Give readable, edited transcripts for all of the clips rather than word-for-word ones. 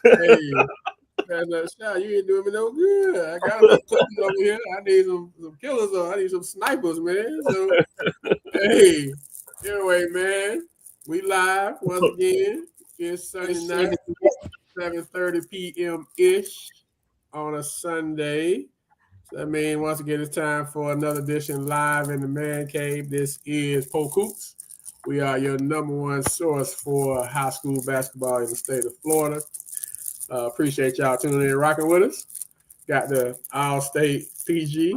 Hey, that's not shot. You ain't doing me no good. I got a little cookies over here. I need some killers or I need some snipers, man. So hey, anyway, man, we live once again. It's Sunday night, 7:30 p.m. ish on a Sunday. So, I mean, once again, it's time for another edition live in the Man Cave. This is Polk. We are your number one source for high school basketball in the state of Florida. Appreciate y'all tuning in and rocking with us. Got the All-State PG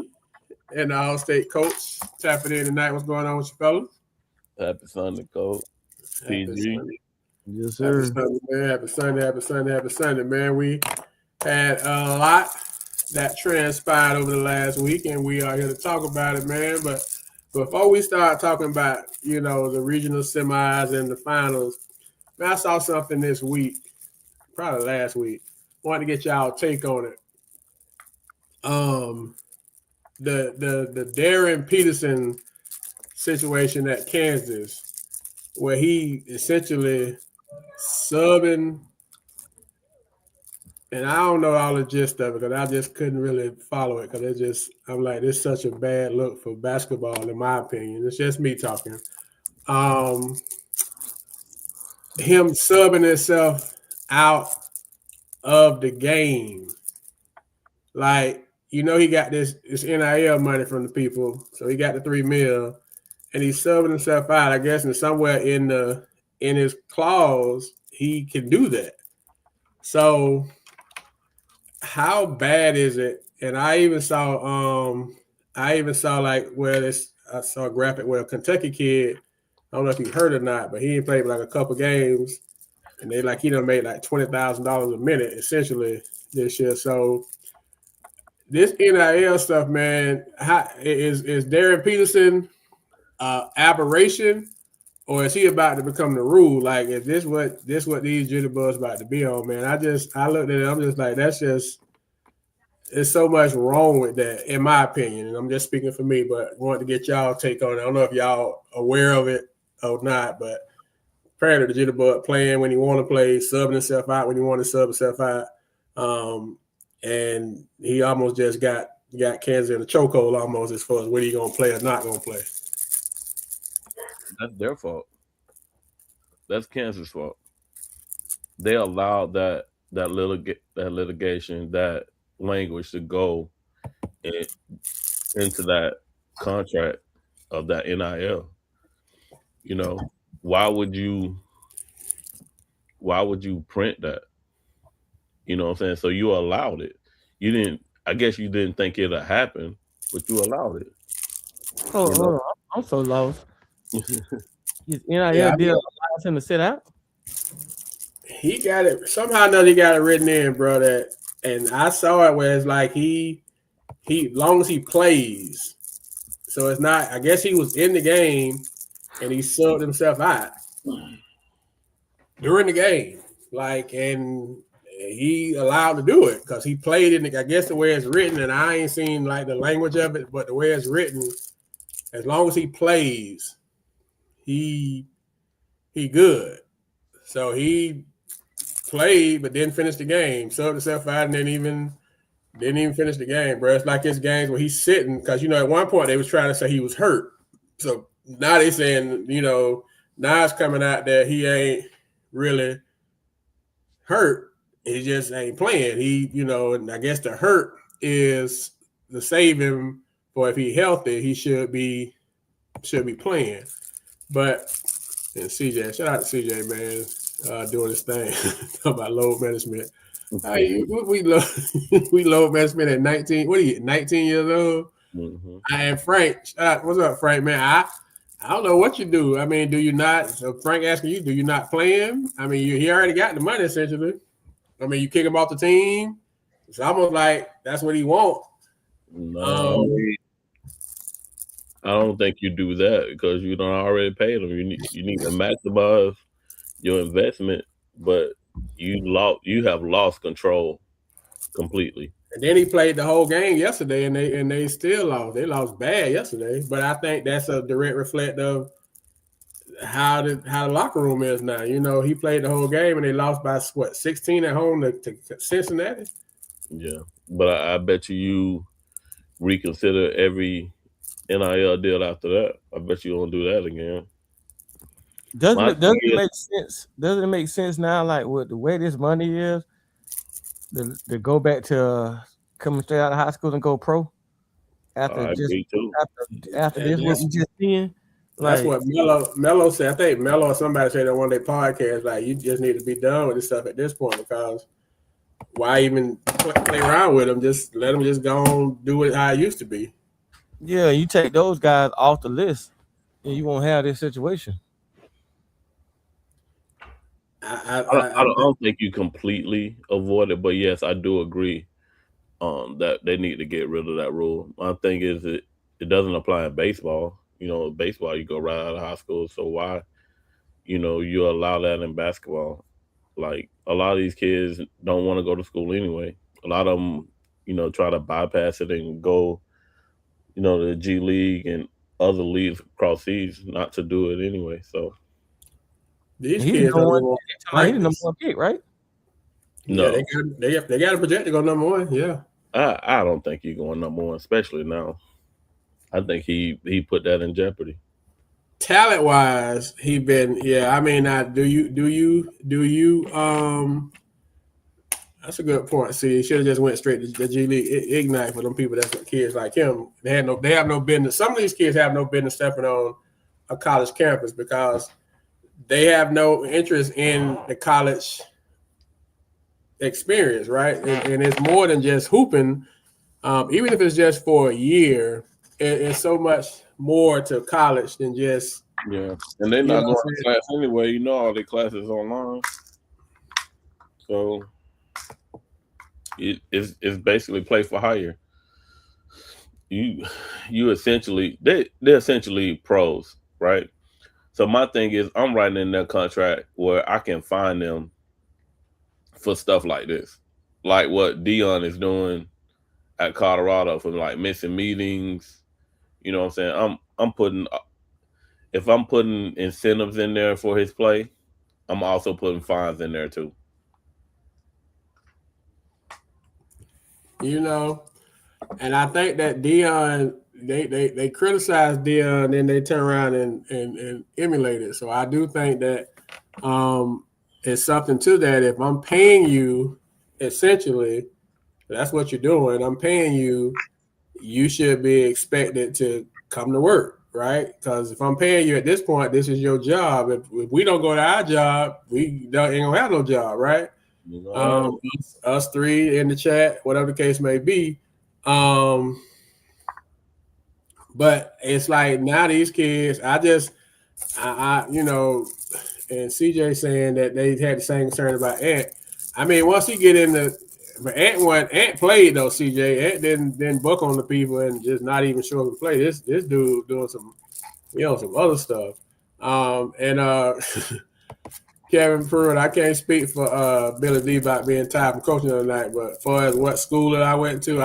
and the All-State coach tapping in tonight. What's going on with you fellas? Happy Sunday, coach. PG. Yes, sir. Happy Sunday, man. Happy Sunday, happy Sunday, happy Sunday, man. We had a lot that transpired over the last week, and we are here to talk about it, man. But before we start talking about, the regional semis and the finals, man, I saw something this week, probably last week. Wanted to get y'all take on it. The Darren Peterson situation at Kansas, where he essentially subbing, and I don't know all the gist of it because I just couldn't really follow it because I'm like, it's such a bad look for basketball in my opinion. It's just me talking. Him subbing himself out of the game, like, he got this NIL money from the people, so he got the $3 million, and he's subbing himself out. I guess, and somewhere in his clause, he can do that. So, how bad is it? And I even saw like I saw a graphic where a Kentucky kid, I don't know if you heard or not, but he played like a couple games, and they he done made like $20,000 a minute essentially this year. So this NIL stuff, man, is Darren Peterson aberration, or is he about to become the rule? Like, is this what these jitterbugs about to be on, man? I looked at it, I'm just like, there's so much wrong with that, in my opinion, and I'm just speaking for me, but wanted to get y'all take on it. I don't know if y'all aware of it or not, but apparently the jitterbug playing when he want to play, subbing himself out when he want to sub himself out. And he almost just got Kansas in a chokehold almost as far as whether he's going to play or not going to play. That's their fault. That's Kansas' fault. They allowed that litigation, that language to go into that contract of that NIL. Why would you print that? You know what I'm saying? So you allowed it. I guess you didn't think it'd happen, but you allowed it. Hold on. I'm so lost. His NIL deal allows him to sit out? He got it. Somehow or another, he got it written in, bro. And I saw it where it's like he long as he plays. So it's not, I guess he was in the game and he subbed himself out during the game. And he allowed to do it because he played in I guess the way it's written, and I ain't seen like the language of it, but the way it's written, as long as he plays, he good. So he played but didn't finish the game, subbed himself out, and didn't even finish the game, bro. It's like his games where he's sitting, because at one point they was trying to say he was hurt. So now they saying, now it's coming out that he ain't really hurt. He just ain't playing. And I guess the hurt is to save him for if he healthy, he should be playing. But and CJ, shout out to CJ, man, doing his thing. Talking about load management. We load management at 19. What are you, 19 years old? Mm-hmm. And Frank, what's up, Frank, man? I don't know what you do. I mean, do you not? So Frank asking you, do you not play him? I mean, he already got the money essentially. I mean, you kick him off the team. It's almost like that's what he wants. No, I don't think you do that because you don't already paid him. You need to maximize your investment, but you have lost control completely. And then he played the whole game yesterday, and they still lost. They lost bad yesterday, but I think that's a direct reflect of how the locker room is now. You know, he played the whole game and they lost by what 16 at home to Cincinnati. Yeah, but I bet you reconsider every NIL deal after that. I bet you won't do that again. Doesn't My it doesn't thing it is, make sense? Doesn't it make sense now? Like with the way this money is, to go back to coming straight out of high school and go pro after I just agree too. after And this what we just seeing. that's Like what Mello said. I think Mello or somebody said on one of their podcasts, like you just need to be done with this stuff at this point because why even play around with them? Just let them just go on do it how it used to be. yeah, you take those guys off the list, and you won't have this situation. I don't think you completely avoid it, but yes, I do agree that they need to get rid of that rule. My thing is it doesn't apply in baseball. You know, baseball you go right out of high school, so why you allow that in basketball? Like a lot of these kids don't want to go to school anyway. A lot of them, try to bypass it and go, to the G League and other leagues across seas, not to do it anyway. So These He the kids number don't one. even want to He the number practice. one pick, right? Yeah, no, they got a project to go number one. Yeah. I don't think he's going number one, especially now. I think he put that in jeopardy. Talent wise, he been yeah. I mean, do you that's a good point. See, he should have just went straight to the G League Ignite for them people that's kids like him. They have no business. Some of these kids have no business stepping on a college campus because they have no interest in the college experience, right? And it's more than just hooping. Even if it's just for a year, it's so much more to college than just Yeah, and they're you not know going what to class anyway. All the classes online, so it's basically play for hire. You you essentially they're essentially pros, right? So my thing is, I'm writing in their contract where I can find them for stuff like this, like what Dion is doing at Colorado for like missing meetings. You know what I'm saying? I'm putting if I'm putting incentives in there for his play, I'm also putting fines in there too. you know. And I think that Dion, they criticize Dion, then they turn around and emulate it. So I do think that it's something to that. If I'm paying you, essentially, that's what you're doing. I'm paying you. You should be expected to come to work, right? Because if I'm paying you at this point, this is your job. If we don't go to our job, we don't ain't gonna have no job, right? You know, Us three in the chat, whatever the case may be. Um, but it's like now these kids, and CJ saying that they had the same concern about Ant. I mean, once he get in the, but Ant played though. CJ Ant didn't book on the people and just not even show up to play. This dude doing some other stuff. And Kevin Pruitt, I can't speak for Billy D about being tired from coaching the other night, but as far as what school that I went to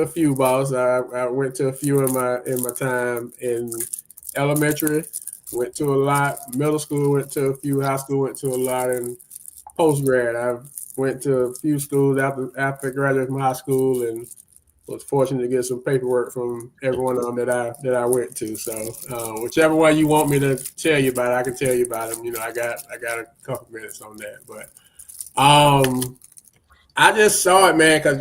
a few balls. I went to a few in my time in elementary. Went to a lot. Middle school went to a few. High school went to a lot. And post grad, I went to a few schools after I graduated from high school, and was fortunate to get some paperwork from every one of them that I went to. So whichever one you want me to tell you about, I can tell you about them. I got a couple minutes on that, but I just saw it, man, because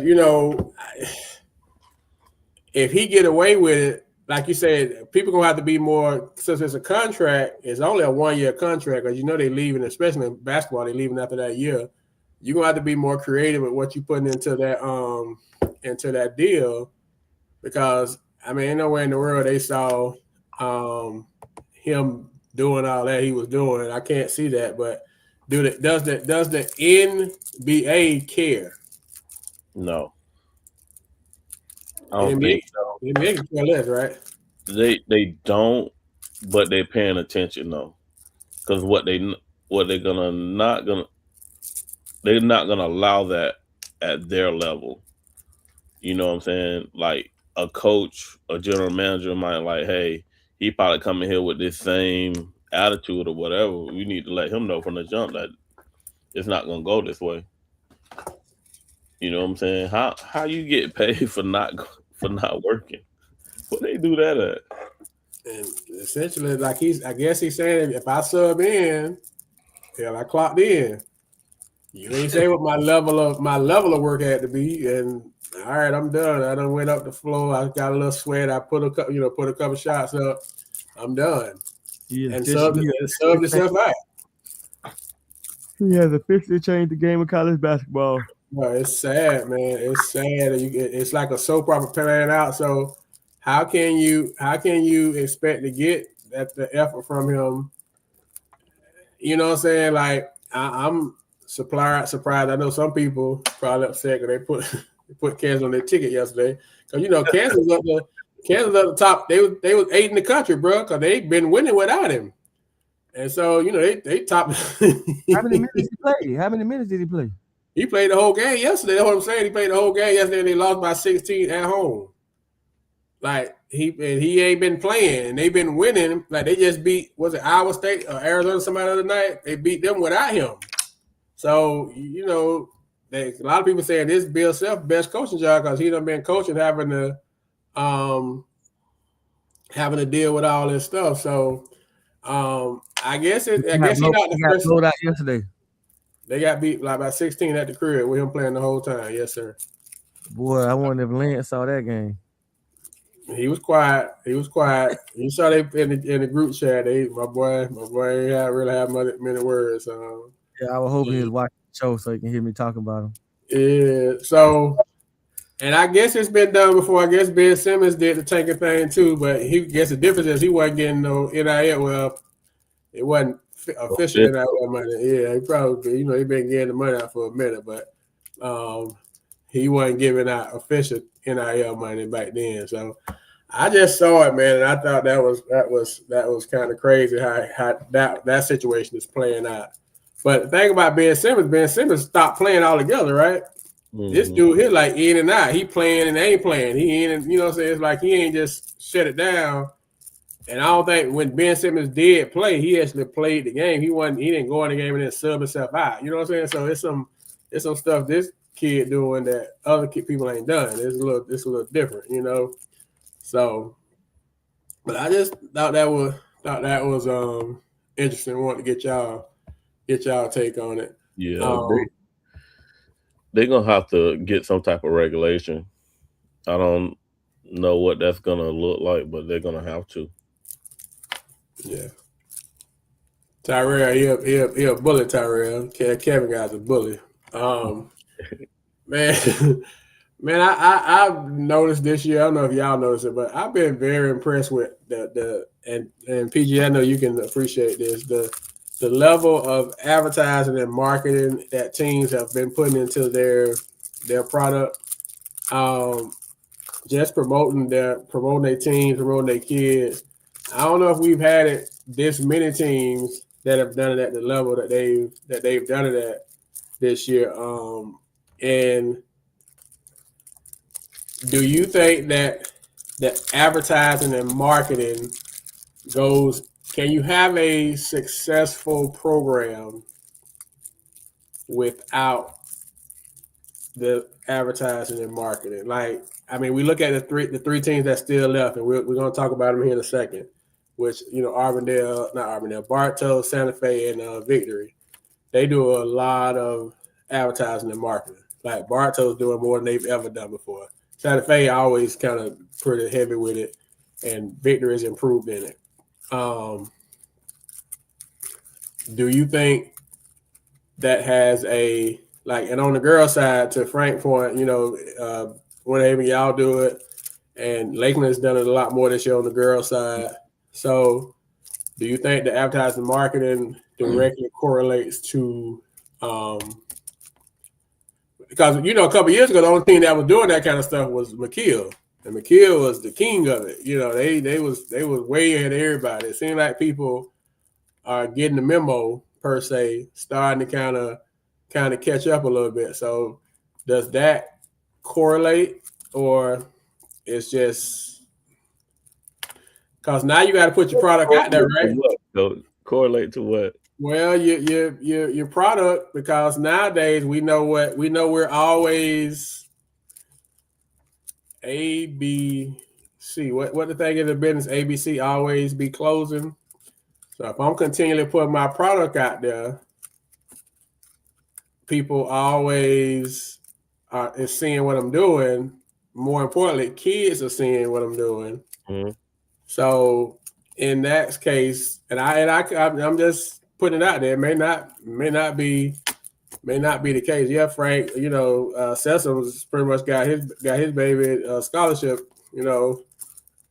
if he get away with it, like you said, people gonna have to be more since it's a contract. It's only a 1-year contract because they leaving, especially in basketball, they leaving after that year. You're gonna have to be more creative with what you putting into that deal because I mean, ain't nowhere in the world they saw him doing all that he was doing. I can't see that, but does the NBA care? no, I The don't NBA, think so. the NBA can care less, right? They don't, but they're paying attention though, because what they're not gonna allow that at their level. You know what I'm saying? Like a coach, a general manager might like, hey, he probably coming here with this same attitude or whatever. You need to let him know from the jump that it's not gonna go this way. You know what I'm saying? How you get paid for not working? What they do that at? And essentially, like I guess he's saying, if I sub in, hell, I clocked in. You ain't say what my level of work had to be, and all right, I'm done. I done went up the floor. I got a little sweat. I put a couple shots up. I'm done. And subbed himself out. He has officially changed the game of college basketball. Well, it's sad, man. It's sad. It's like a soap opera playing out. So how can you expect to get the effort from him? You know what I'm saying? Like I'm surprised. I know some people probably upset because they put Kansas on their ticket yesterday. Because Kansas up the top. They was 8 in the country, bro. Because they've been winning without him. And so they top. How many minutes did he play? He played the whole game yesterday. That's what I'm saying. He played the whole game yesterday, and they lost by 16 at home. Like he ain't been playing, and they've been winning. Like they just beat, was it Iowa State or Arizona somebody the other night? They beat them without him. So a lot of people saying this Bill Self best coaching job because he done been coaching, having to deal with all this stuff. So I guess he's not the first. Blown out yesterday. They got beat like by 16 at the crib with him playing the whole time. Yes, sir. Boy, I wonder if Lance saw that game. He was quiet. You saw they in the group chat. My boy really have many words. Yeah, I was hoping he was watching the show so he can hear me talk about him. Yeah. So, and I guess it's been done before. I guess Ben Simmons did the tanking thing too, but he guess the difference is he wasn't getting no NIL. Well, it wasn't official NIL money. Yeah, he probably he been getting the money out for a minute, but he wasn't giving out official NIL money back then. So I just saw it, man, and I thought that was kind of crazy how that situation is playing out. But the thing about Ben Simmons stopped playing altogether, right? Mm-hmm. This dude, he's like in and out. He playing and ain't playing. He in and what I'm saying? It's like he ain't just shut it down. And I don't think when Ben Simmons did play, he actually played the game. He didn't go in the game and then sub himself out. You know what I'm saying? So it's some stuff this kid doing that other people ain't done. It's a little different, So, but I just thought that was interesting. Want to get y'all take on it. Yeah, they're gonna have to get some type of regulation. I don't know what that's gonna look like, but they're gonna have to. Yeah. Tyrell, he a bully. Tyrell, Kevin guy's a bully. Man, I've noticed this year. I don't know if y'all noticed it, but I've been very impressed with and PG. I know you can appreciate this. The level of advertising and marketing that teams have been putting into their product. Just promoting their teams, promoting their kids. I don't know if we've had it this many teams that have done it at the level that they've done it at this year. And do you think that advertising and marketing goes? Can you have a successful program without the advertising and marketing? Like, I mean, we look at the three teams that still left, and we're going to talk about them here in a second. Which Bartow, Santa Fe, and Victory. They do a lot of advertising and marketing. Like Bartow's doing more than they've ever done before. Santa Fe always kind of pretty heavy with it, and Victory's improved in it. Do you think that has and on the girl side, to Frank's point, whenever y'all do it, and Lakeland's done it a lot more this year on the girl side. So do you think the advertising marketing directly correlates to because a couple years ago the only thing that was doing that kind of stuff was McKeel. And McKeel was the king of it. They was way ahead of everybody. It seemed like people are getting the memo per se, starting to kind of catch up a little bit. So does that correlate, or it's just Because now you got to put your product out there, right? Correlate to what? Well, your product, because nowadays we know we're always ABC. What the thing in the business, ABC always be closing. So if I'm continually putting my product out there, people always is seeing what I'm doing. More importantly, kids are seeing what I'm doing. Mm-hmm. So in that case, I'm just putting it out there. It may not be the case. Yeah, Frank. Cecil's pretty much got his baby scholarship.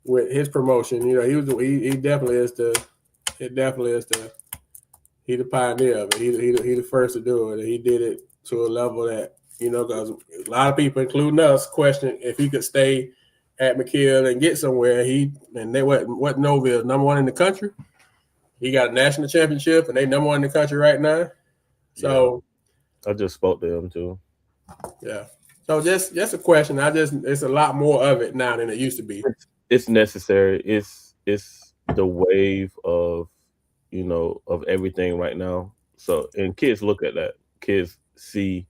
With his promotion. He definitely is the. It definitely is the. He the pioneer of it. He the first to do it, and he did it to a level that because a lot of people, including us, question if he could stay at McKill and get somewhere. What Noville #1 in the country. He got a national championship, and they #1 in the country right now. So I just spoke to him too. Yeah. So just a question. It's a lot more of it now than it used to be. It's necessary. It's the wave of of everything right now. So, and kids look at that. Kids see,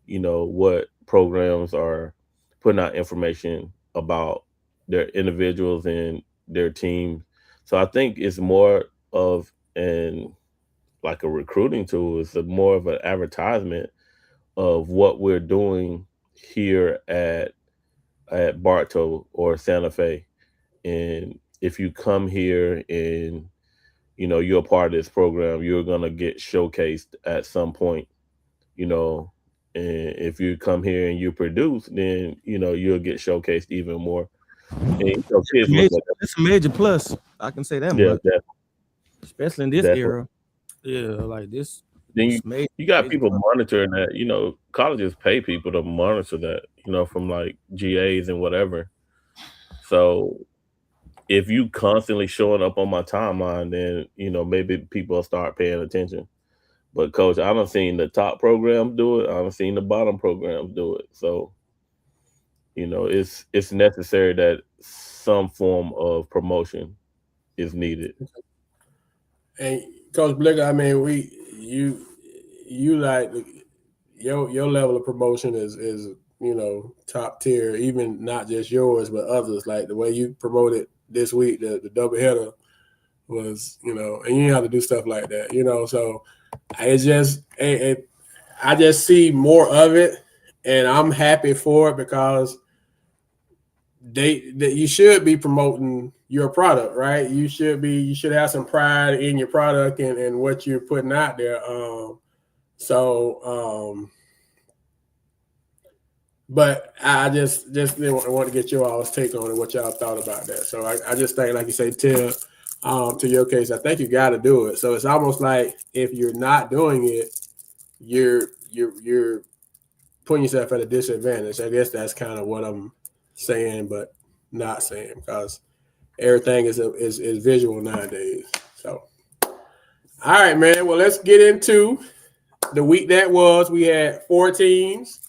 what programs are putting out information about their individuals and their teams. So I think it's more of like a recruiting tool. It's more of an advertisement of what we're doing here at Bartow or Santa Fe. And if you come here and you're a part of this program, you're gonna get showcased at some point, and if you come here and you produce, then you'll get showcased even more. And kids look at that. It's a major plus. I can say that Yeah, much. definitely. Especially in this era. Yeah, like this. Then you got people monitoring that. Colleges pay people to monitor that, from like GAs and whatever. So if you constantly showing up on my timeline, then maybe people will start paying attention. But coach, I don't seen the top programs do it. I don't seen the bottom programs do it. So it's necessary that some form of promotion is needed. And Coach Blicker, I mean, you like your level of promotion is top tier, even not just yours but others. Like the way you promoted this week, the doubleheader was, and you have to do stuff like that, So it's just I just see more of it, and I'm happy for it because you should be promoting your product, right? You should have some pride in your product and what you're putting out there. But I just want to get your all's take on it, what y'all thought about that. So I just think, like you say, to your case, I think you got to do it. So it's almost like if you're not doing it, you're putting yourself at a disadvantage. I guess that's kind of what I'm saying, but not saying, because everything is visual nowadays. So, all right, man. Well, let's get into the week that was. We had 4 teams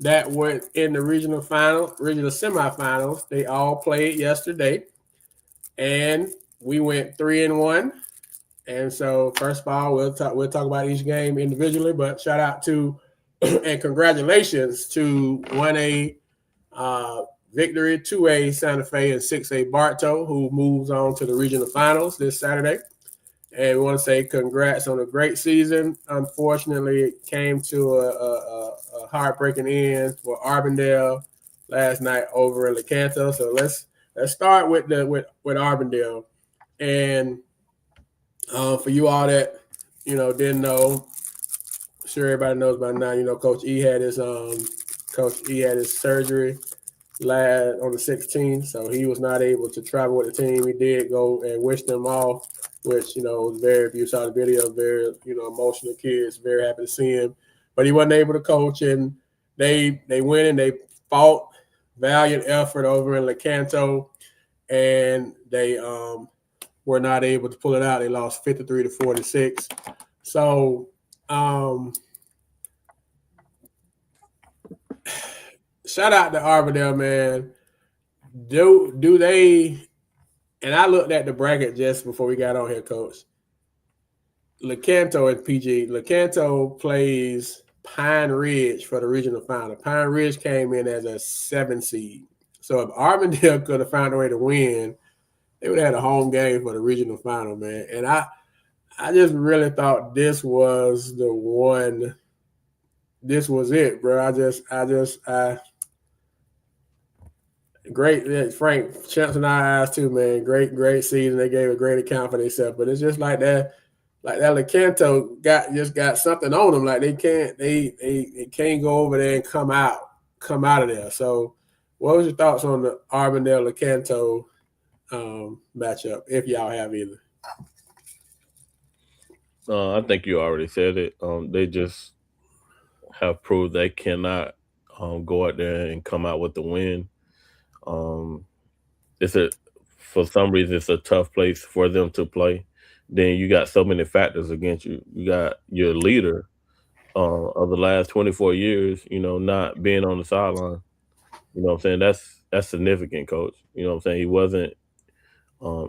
that went in the regional semifinals. They all played yesterday, and we went 3-1. And so, first of all, we'll talk about each game individually. But shout out to and congratulations to 1A victory, 2A Santa Fe, and 6A Bartow, who moves on to the regional finals this Saturday. And we want to say congrats on a great season. Unfortunately, it came to a heartbreaking end for Arbondale last night over in Lecanto. So let's start with Arbondale. And for you all that didn't know, I'm sure everybody knows by now. Coach E had his surgery on the 16th, so he was not able to travel with the team. He did go and wish them off, which was very. If you saw the video, very emotional kids, very happy to see him, but he wasn't able to coach. And they went and they fought, valiant effort over in Lecanto, and they were not able to pull it out. They lost 53-46. So shout out to Arbondale, man. Do they and I looked at the bracket just before we got on here, Coach. LeCanto and PG. LeCanto plays Pine Ridge for the regional final. Pine Ridge came in as a 7 seed. So if Armandale could have found a way to win, they would have had a home game for the regional final, man. And I just really thought this was the one. This was it, bro. Great, yeah, Frank, champs in our eyes too, man. Great season. They gave a great account for themselves, but it's just like that LeCanto got something on them. Like they can't go over there and come out of there. So, what was your thoughts on the Armandale LeCanto matchup, if y'all have either? I think you already said it. They just have proved they cannot go out there and come out with the win. For some reason it's a tough place for them to play. Then you got so many factors against you. You got your leader of the last 24 years, not being on the sideline. You know what I'm saying? That's significant, coach. You know what I'm saying? He wasn't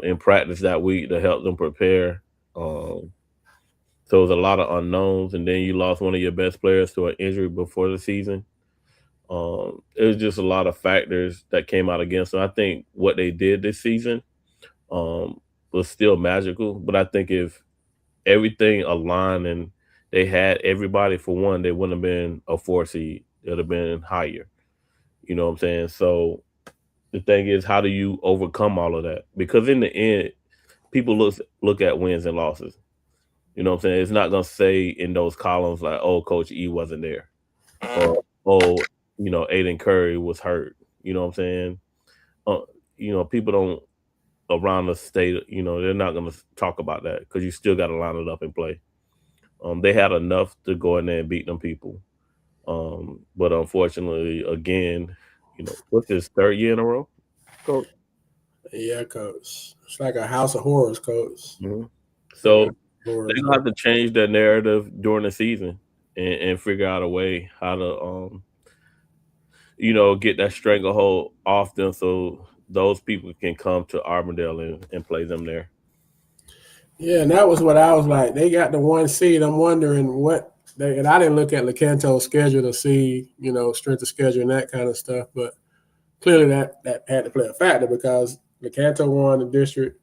in practice that week to help them prepare. So it was a lot of unknowns, and then you lost one of your best players to an injury before the season. It was just a lot of factors that came out against them. I think what they did this season was still magical, but I think if everything aligned and they had everybody, for one, they wouldn't have been a 4 seed. It would have been higher. You know what I'm saying? So the thing is, how do you overcome all of that? Because in the end, people look at wins and losses. You know what I'm saying? It's not going to say in those columns like, oh, Coach E wasn't there. Or, oh, Aiden Curry was hurt. You know what I'm saying? People don't around the state, they're not going to talk about that because you still got to line it up and play. They had enough to go in there and beat them people. But unfortunately, again, what's his 3rd year in a row, Coach? Yeah, Coach. It's like a house of horrors, Coach. Mm-hmm. So they're going to have to change their narrative during the season and figure out a way how to, get that stranglehold off them so those people can come to Armandale and play them there. Yeah, and that was what I was like. They got the 1 seed. I'm wondering and I didn't look at LeCanto's schedule to see, strength of schedule and that kind of stuff, but clearly that had to play a factor because LeCanto won the district,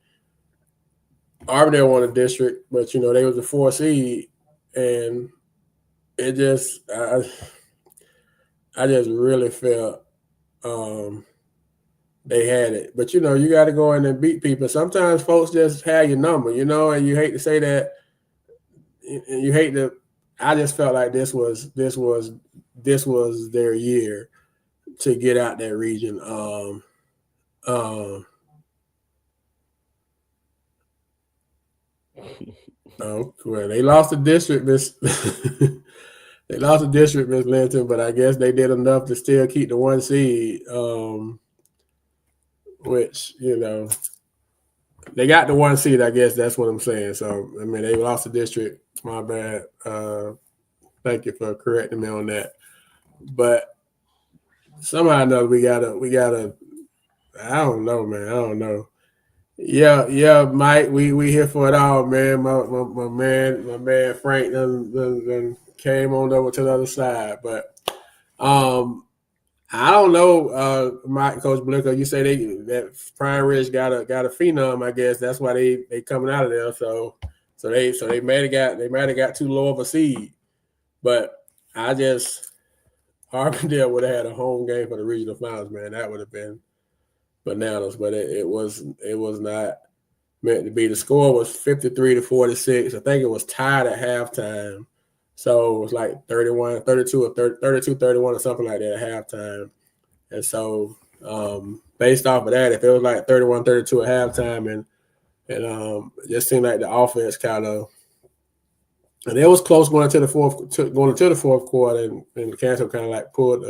Armandale won the district, but they was a 4 seed, and it just I just really felt they had it. But you got to go in and beat people. Sometimes folks just have your number, and you hate to say that. You hate to. I just felt like this was their year to get out that region. Well, they lost the district, Miss. They lost the district, Miss Linton, but I guess they did enough to still keep the 1 seed. Which they got the 1 seed. I guess that's what I'm saying. So I mean, they lost the district. My bad. Thank you for correcting me on that. But somehow or another, we gotta. I don't know, man. I don't know. Yeah, Mike. We here for it all, man. My man Frank done came on over to the other side, but I don't know, Mike, Coach Blinker. You say that Pine Ridge got a phenom. I guess that's why they coming out of there. So they might have got too low of a seed, but Armandale would have had a home game for the regional finals, man. That would have been bananas, but it was not meant to be. The score was 53-46. I think it was tied at halftime. So it was like 31, 32 or 32, 31 or something like that at halftime. And so based off of that, if it was like 31, 32 at halftime and it just seemed like the offense kind of, and it was close going into the fourth quarter, and LeCanto kind of like pulled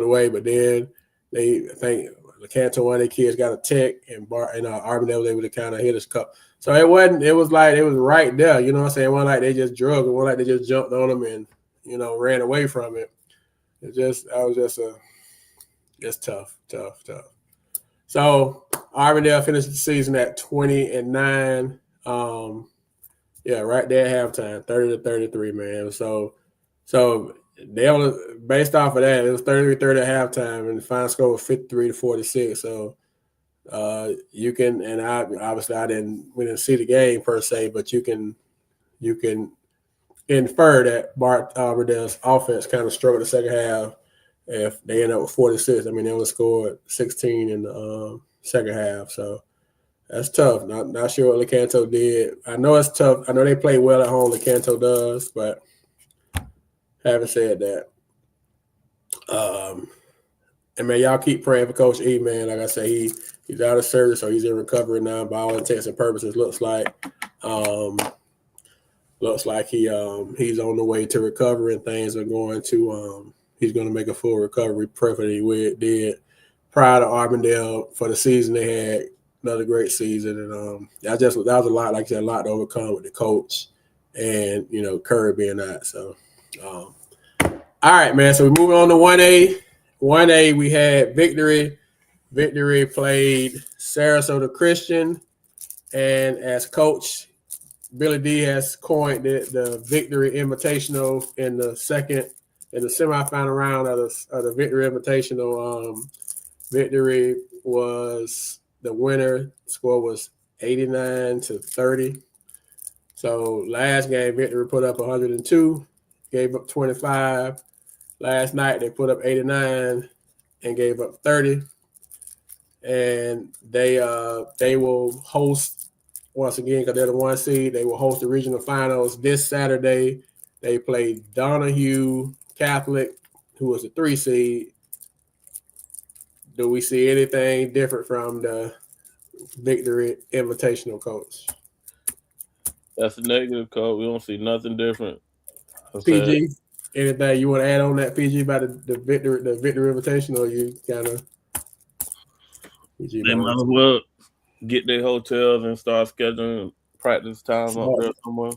away, but then I think LeCanto, one of their kids got a tech, and Armandale was able to kind of hit his cup. So it was right there, you know what I'm saying? It wasn't like they just drug it, it wasn't like they just jumped on them and, ran away from it. Just tough. So Arvindale finished the season at 20-9. Yeah, right there at halftime, 30-33, man. So they only based off of that, it was 33-30 at halftime, and the final score was 53-46. So you can, and I obviously we didn't see the game per se, but you can infer that Bart Arvindale's offense kind of struggled the second half. If they end up with 46, I mean they only scored 16 in the second half, so that's tough. Not sure what Lecanto did. I know it's tough. I know they play well at home. Lecanto does, but having said that, and man, y'all keep praying for Coach E. Man, like I say, he's out of surgery, so he's in recovery now. By all intents and purposes, looks like he's on the way to recovery, and things are going to he's going to make a full recovery. Preferably we did prior to Arvindale for the season. They had another great season, and that was a lot, like I said, a lot to overcome with the coach and Curry being out. So, all right, man. So we move on to 1A. 1A, we had Victory. Victory played Sarasota Christian, and as coach Billy D has coined it the Victory Invitational in the semifinal round of the Victory Invitational. Victory was the winner. Score was 89-30. So last game, Victory put up 102, gave up 25. Last night they put up 89 and gave up 30. And they will host once again because they're the 1 seed. They will host the regional finals this Saturday. They play Donahue Catholic, who was a 3 seed. Do we see anything different from the Victory Invitational, Coach? That's a negative, Coach. We don't see nothing different. PG, anything you want to add on that, PG, about the Victory Invitational? You kind of they might as well get their hotels and start scheduling practice time up there somewhere.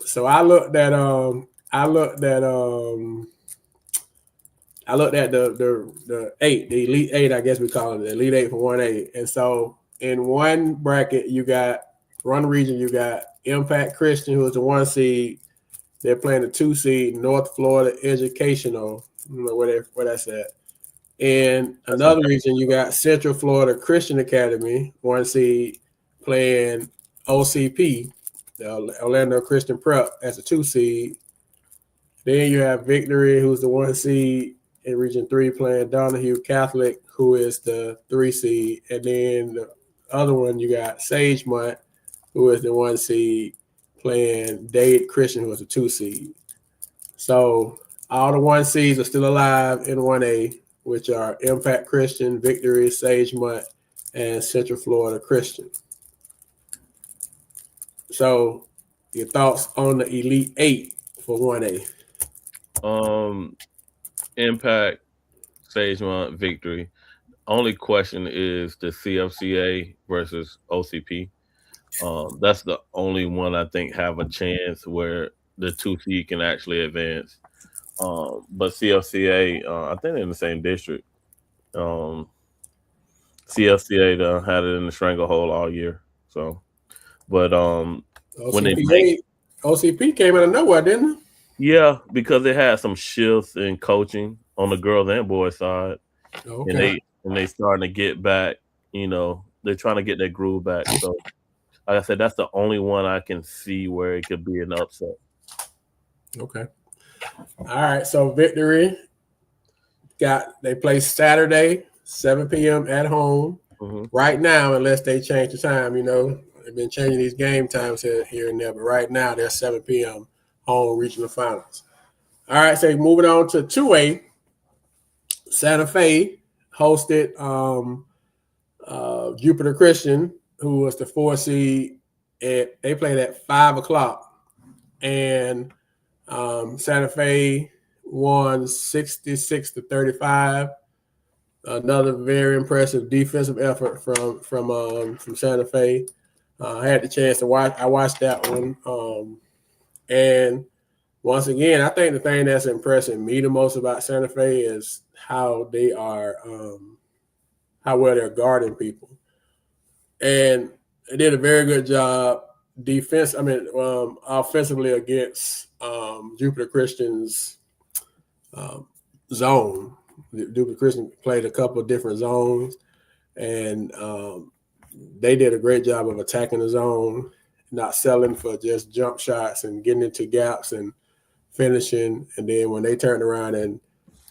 So I looked at the 8, the Elite 8, I guess we call it, the Elite 8 for 1A. And so in one bracket, you got region, you got Impact Christian, who is the 1 seed. They're playing the 2 seed, North Florida Educational. I don't know where that's at. In another region, you got Central Florida Christian Academy, 1 seed, playing OCP, the Orlando Christian Prep, as a 2 seed. Then you have Victory, who's the 1 seed in Region 3, playing Donahue Catholic, who is the 3 seed. And then the other one, you got Sagemont, who is the 1 seed, playing Dade Christian, who is a 2 seed. So all the 1 seeds are still alive in 1A, which are Impact Christian, Victory, Sagemont, and Central Florida Christian. So your thoughts on the Elite 8 for 1A? Impact, Sagemont, Victory. Only question is the CFCA versus OCP. That's the only one I think have a chance where the 2 seed can actually advance. But CFCA, I think they're in the same district. CFCA had it in the stranglehold all year. So, but OCP came out of nowhere, didn't it? Yeah, because they had some shifts in coaching on the girls and boys side. Okay. And they starting to get back, they're trying to get their groove back. So like I said, that's the only one I can see where it could be an upset. Okay. All right. So Victory they play Saturday, 7 p.m. at home. Mm-hmm. Right now, unless they change the time, they've been changing these game times here and there, but right now they're 7 p.m. home regional finals. All right, so moving on to 2A, Santa Fe hosted Jupiter Christian, who was the 4 seed. They played at 5:00, and Santa Fe won 66-35. Another very impressive defensive effort from Santa Fe. I had the chance to watch. I watched that one, and once again, I think the thing that's impressing me the most about Santa Fe is how they are, how well they're guarding people. and they did a very good job offensively against Jupiter Christian's um, zone. Jupiter Christian played a couple of different zones, and they did a great job of attacking the zone, not selling for just jump shots and getting into gaps and finishing. And then when they turned around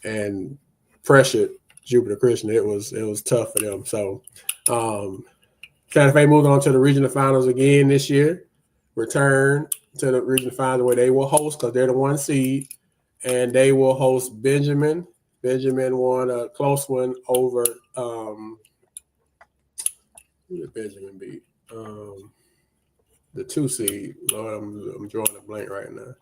and pressured Jupiter Christian, it was tough for them. So Santa Fe moved on to the regional finals again this year. Return to the regional finals where they will host because they're the 1 seed, and they will host Benjamin. Benjamin won a close one over who did Benjamin beat? The 2 seed. Lord, I'm drawing a blank right now.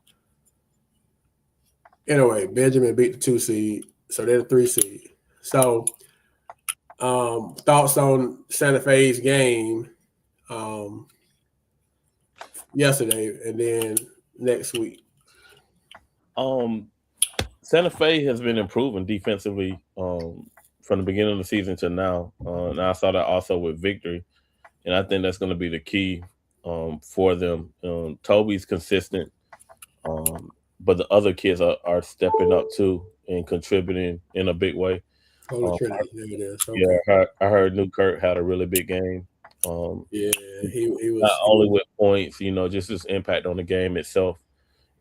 Anyway, Benjamin beat the 2 seed, so they're the 3 seed. So, thoughts on Santa Fe's game yesterday, and then next week. Santa Fe has been improving defensively from the beginning of the season to now. And I saw that also with victory, and I think that's going to be the key for them. Toby's consistent, but the other kids are stepping up too and contributing in a big way. Holy Trinity, there it is. Okay. Yeah, I heard Newkirk had a really big game. Yeah, he Not was only with points, just his impact on the game itself,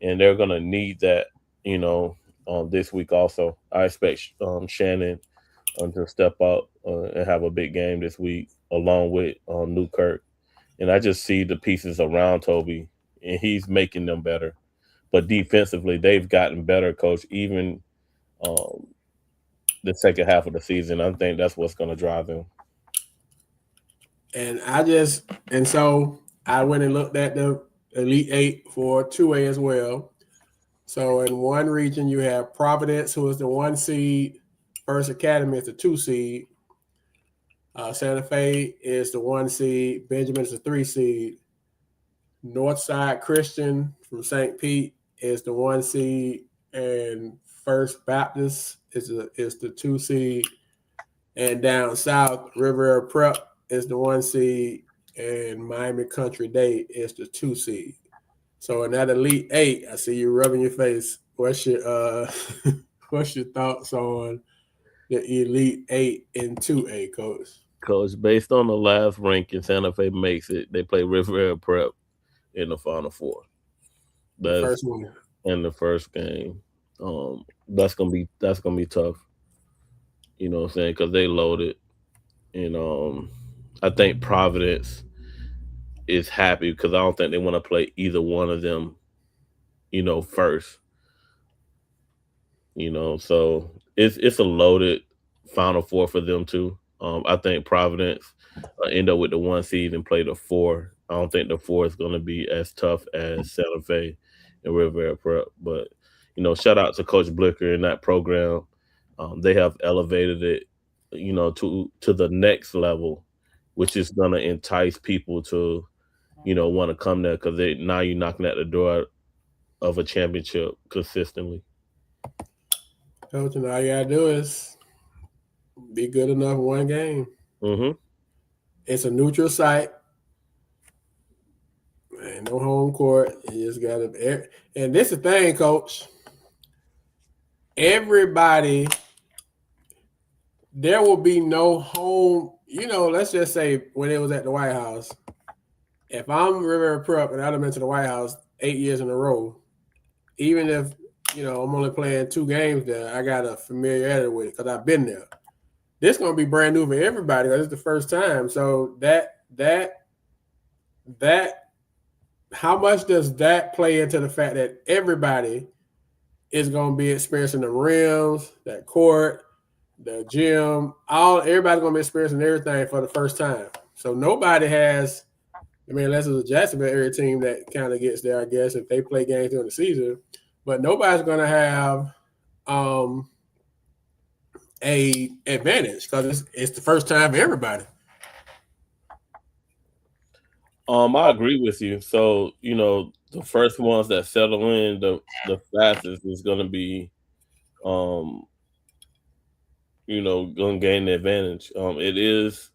and they're gonna need that, this week also. I expect Shannon to step up and have a big game this week, along with Newkirk. And I just see the pieces around Toby, and he's making them better. But defensively, they've gotten better, Coach. Even um, the second half of the season, I think that's what's going to drive them. and so I went and looked at the Elite Eight for 2A as well. So in one region you have Providence, who is the 1 seed. First Academy is the 2 seed. Santa Fe is the 1 seed. Benjamin is the 3 seed. Northside Christian from St. Pete is the 1 seed, and First Baptist is the 2 seed. And down south, Riviera Prep is the 1 seed, and Miami Country Day is the 2 seed. So in that Elite Eight, I see you rubbing your face. What's your what's your thoughts on the Elite Eight in 2A, Coach? Coach, based on the last ranking, Santa Fe makes it. They play Riviera Prep in the Final Four. The first one in the first game. That's gonna be tough. You know what I'm saying? Because they loaded, and I think Providence is happy because I don't think they want to play either one of them. First. So it's a loaded Final Four for them too. I think Providence end up with the 1 seed and play the 4. I don't think the 4 is going to be as tough as Santa Fe and Rivera Prep. But shout out to Coach Blicker and that program. They have elevated it, to the next level, which is going to entice people to, want to come there because now you're knocking at the door of a championship consistently. Coach, and all you gotta do is be good enough one game. Mm-hmm. It's a neutral site. Ain't no home court. You just gotta. And this is the thing, Coach. Everybody, there will be no home. Let's just say when it was at the White House, if I'm Rivera Prep and I've been to the White House 8 years in a row, even if I'm only playing 2 games there, I got a familiarity with it because I've been there. This is gonna be brand new for everybody because it's the first time. So that how much does that play into the fact that everybody is gonna be experiencing the rims, that court, the gym, everybody's gonna be experiencing everything for the first time. So nobody has, unless it's a Jacksonville area team that kind of gets there, I guess, if they play games during the season. But nobody's gonna have a advantage because it's the first time for everybody. I agree with you. So, the first ones that settle in the fastest is gonna be gonna gain the advantage. It is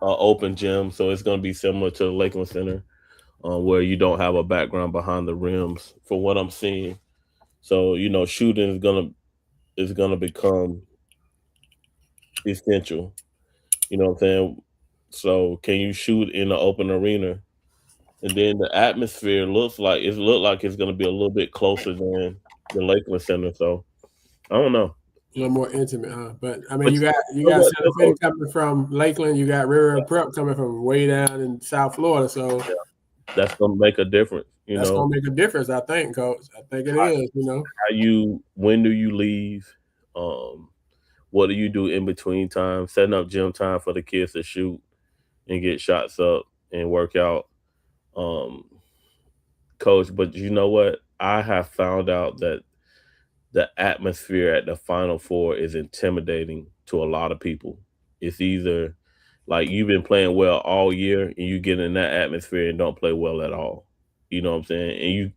open gym, so it's going to be similar to the Lakeland Center, where you don't have a background behind the rims. For what I'm seeing, so shooting is gonna become essential. You know what I'm saying? So can you shoot in an open arena? And then the atmosphere look like it's gonna be a little bit closer than the Lakeland Center. So I don't know. A little more intimate, huh? But I mean, But you know got what, though, Semifinals Coach? coming from Lakeland. You got River Prep coming from way down in South Florida. So Yeah, that's gonna make a difference. that's gonna make a difference, I think, Coach. I think it How, is. when do you leave? Um, what do you do in between time? Setting up gym time for the kids to shoot and get shots up and work out. Um, Coach, but you know what? I have found out that the atmosphere at the Final Four is intimidating to a lot of people. It's either like you've been playing well all year and you get in that atmosphere and don't play well at all. You know what I'm saying? And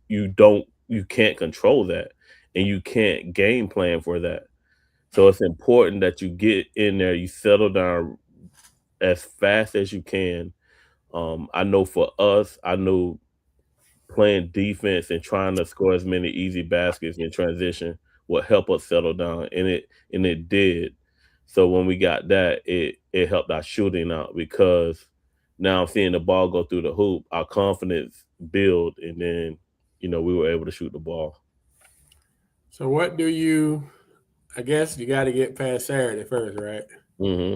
you can't control that and you can't game plan for that. So it's important that you get in there, you settle down as fast as you can. I know for us, I know playing defense and trying to score as many easy baskets in transition will help us settle down, and it did. So when we got that, it helped our shooting out because now I'm seeing the ball go through the hoop, our confidence build, and then we were able to shoot the ball. So what do you? I guess you got to get past Saturday first, right? Hmm.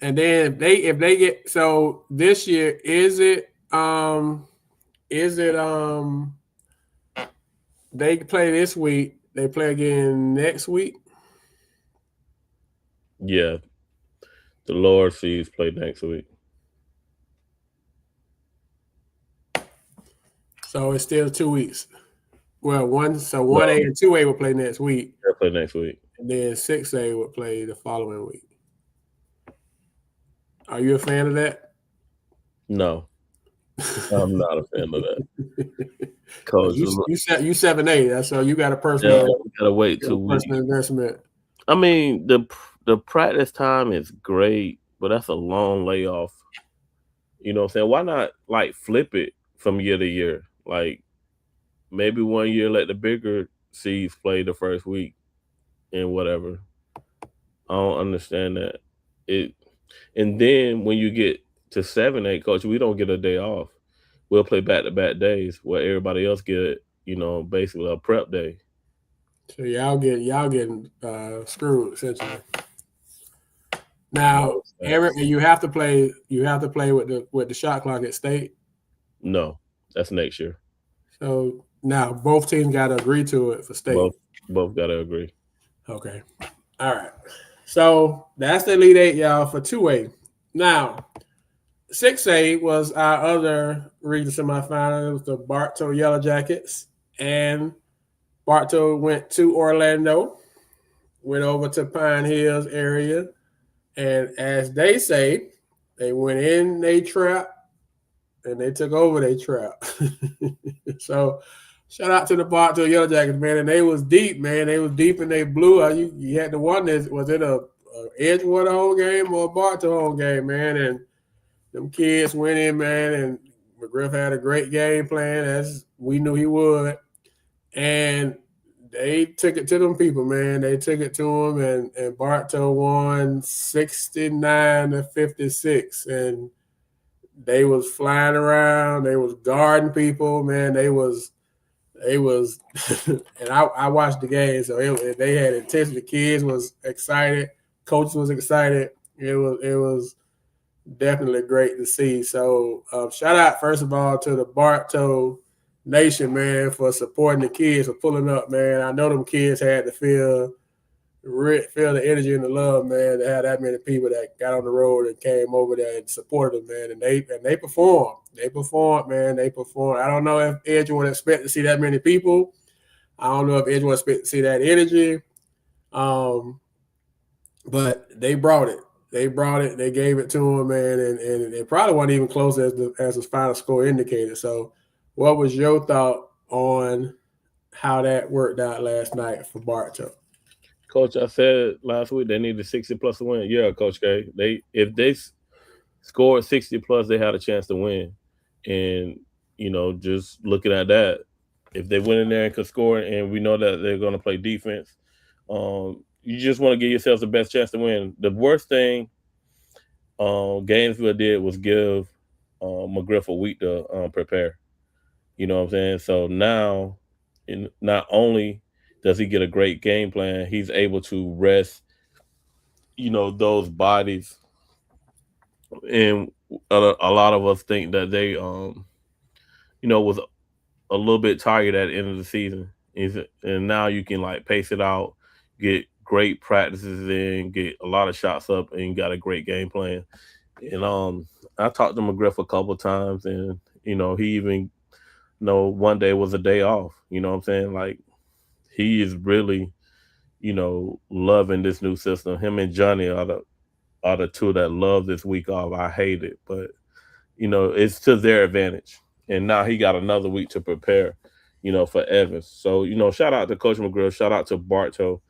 And then if they get so this year, is it they play this week, they play again next week. Yeah, the lower seeds play next week. So it's still 2 weeks. Well, No, 1A and 2A will play next week, they play next week. and then 6A will play the following week. Are you a fan of that? No, I'm not a fan of that, Because coach. you 7A, so you got a Yeah, we gotta wait 2 weeks. personal investment. I mean, the practice time is great, but that's a long layoff. You know what I'm saying? Why not like flip it from year to year? Like maybe one year let the bigger seeds play the first week and whatever. I don't understand that. It and then when you get to 7, 8, coach, we don't get a day off. We'll play back to back days where everybody else get, basically a prep day. So y'all getting screwed essentially. No, Now, it's not. you have to play. You have to play with the shot clock at state. No, that's next year. So now both teams got to agree to it for state. Both gotta agree. Okay. All right. So that's the Elite Eight, y'all, for 2A. Now, 6A was our other region semifinal. It was the Bartow Yellow Jackets. And Bartow went to Orlando, went over to Pine Hills area. And as they say, they went in they trap and they took over their trap. So shout out to the Bartow Yellow Jackets, man. And they was deep, man. They was deep and they blew. You had to wonder, was it a Edgewater home game or a Bartow home game, man? And them kids went in, man, and McGriff had a great game plan, as we knew he would. And they took it to them people, man. They took it to them, and Bartow won 69-56. And they was flying around. They was guarding people, man. They was, and I watched the game, so they had intensity. The kids was excited. Coach was excited. It was definitely great to see. So shout out first of all to the Bartow Nation, man, for supporting the kids, for pulling up, man. I know them kids had to feel the energy and the love, man, to have that many people that got on the road and came over there and supported them, man. And they performed. They performed, man. They performed. I don't know if Edge would expect to see that many people. I don't know if Edge would expect to see that energy. But they brought it. They brought it. They gave it to him, man, and it probably wasn't even close as the final score indicated. So, what was your thought on how that worked out last night for Bartow? Coach, I said last week they needed 60 plus to win. Yeah, Coach K. If they scored 60 plus, they had a chance to win. And just looking at that, if they went in there and could score, and we know that they're going to play defense, you just want to give yourselves the best chance to win. The worst thing Gainesville did was give McGriff a week to prepare. You know what I'm saying? So now, not only does he get a great game plan, he's able to rest, those bodies. And a lot of us think that they, was a little bit tired at the end of the season. And now you can like pace it out, get great practices in, get a lot of shots up, and got a great game plan. And I talked to McGriff a couple of times, and he even one day was a day off. You know what I'm saying? Like, he is really, loving this new system. Him and Johnny are the two that love this week off. I hate it, but it's to their advantage. And now he got another week to prepare, for Evans. So, shout out to Coach McGrill, shout out to Bartow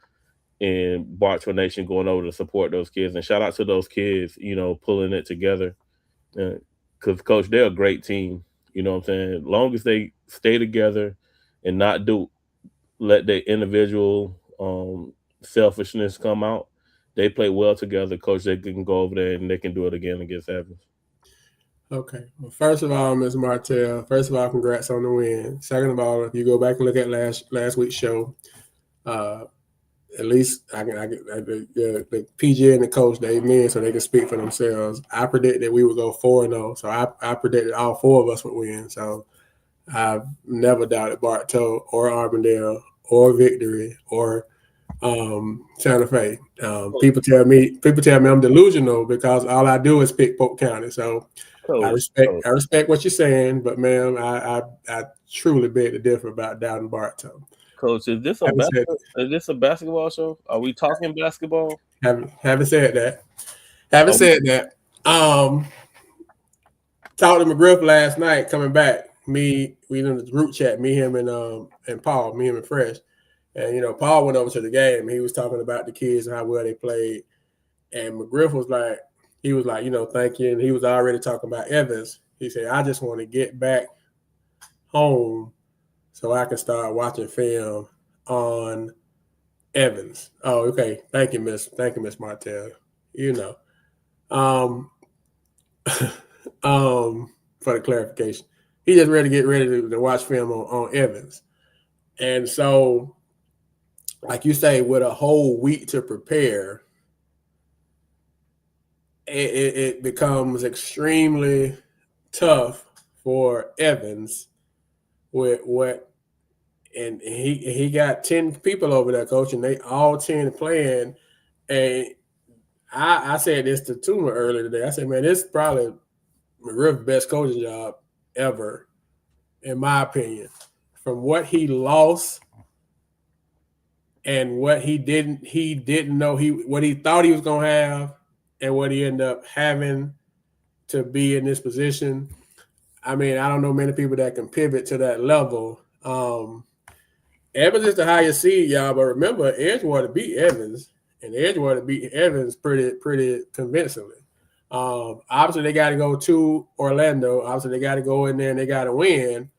and Bartow Nation going over to support those kids, and shout out to those kids, pulling it together. Because Coach, they're a great team. You know what I'm saying? As long as they stay together and not let their individual selfishness come out, they play well together. Coach, they can go over there and they can do it again against Evans. Okay. Well, first of all, Ms. Martell, congrats on the win. Second of all, if you go back and look at last week's show, at least the PGA and the coach, they men, so they can speak for themselves. I predicted we would go 4-0, so I predicted all four of us would win. So I've never doubted Bartow or Arbondale or Victory or Santa Fe. People tell me I'm delusional because all I do is pick Polk County. So I respect what you're saying, but ma'am, I truly beg to differ about doubting Bartow. Coach, is this a basketball show? Are we talking basketball? Haven't said that. Talked to McGriff last night coming back. We in the group chat, me, him, and Paul, me, him, and Fresh. And Paul went over to the game. And he was talking about the kids and how well they played. And McGriff was like, thank you. And he was already talking about Evans. He said, I just want to get back home so I can start watching film on Evans. Oh, okay. Thank you, Miss Martell. For the clarification. He just ready to get ready to watch film on Evans. And so, like you say, with a whole week to prepare, it becomes extremely tough for Evans with what, and he got 10 people over there, coach, and they all 10 playing. And I said this to Tuma earlier today. I said, man, this is probably McGriff's best coaching job ever, in my opinion. From what he lost and what he didn't know what he thought he was gonna have and what he ended up having to be in this position. I mean, I don't know many people that can pivot to that level. Evans is the highest seed, y'all, but remember, Edgewater beat Evans, and Edgewater beat Evans pretty convincingly. Obviously, they got to go to Orlando. Obviously, they got to go in there and they got to win.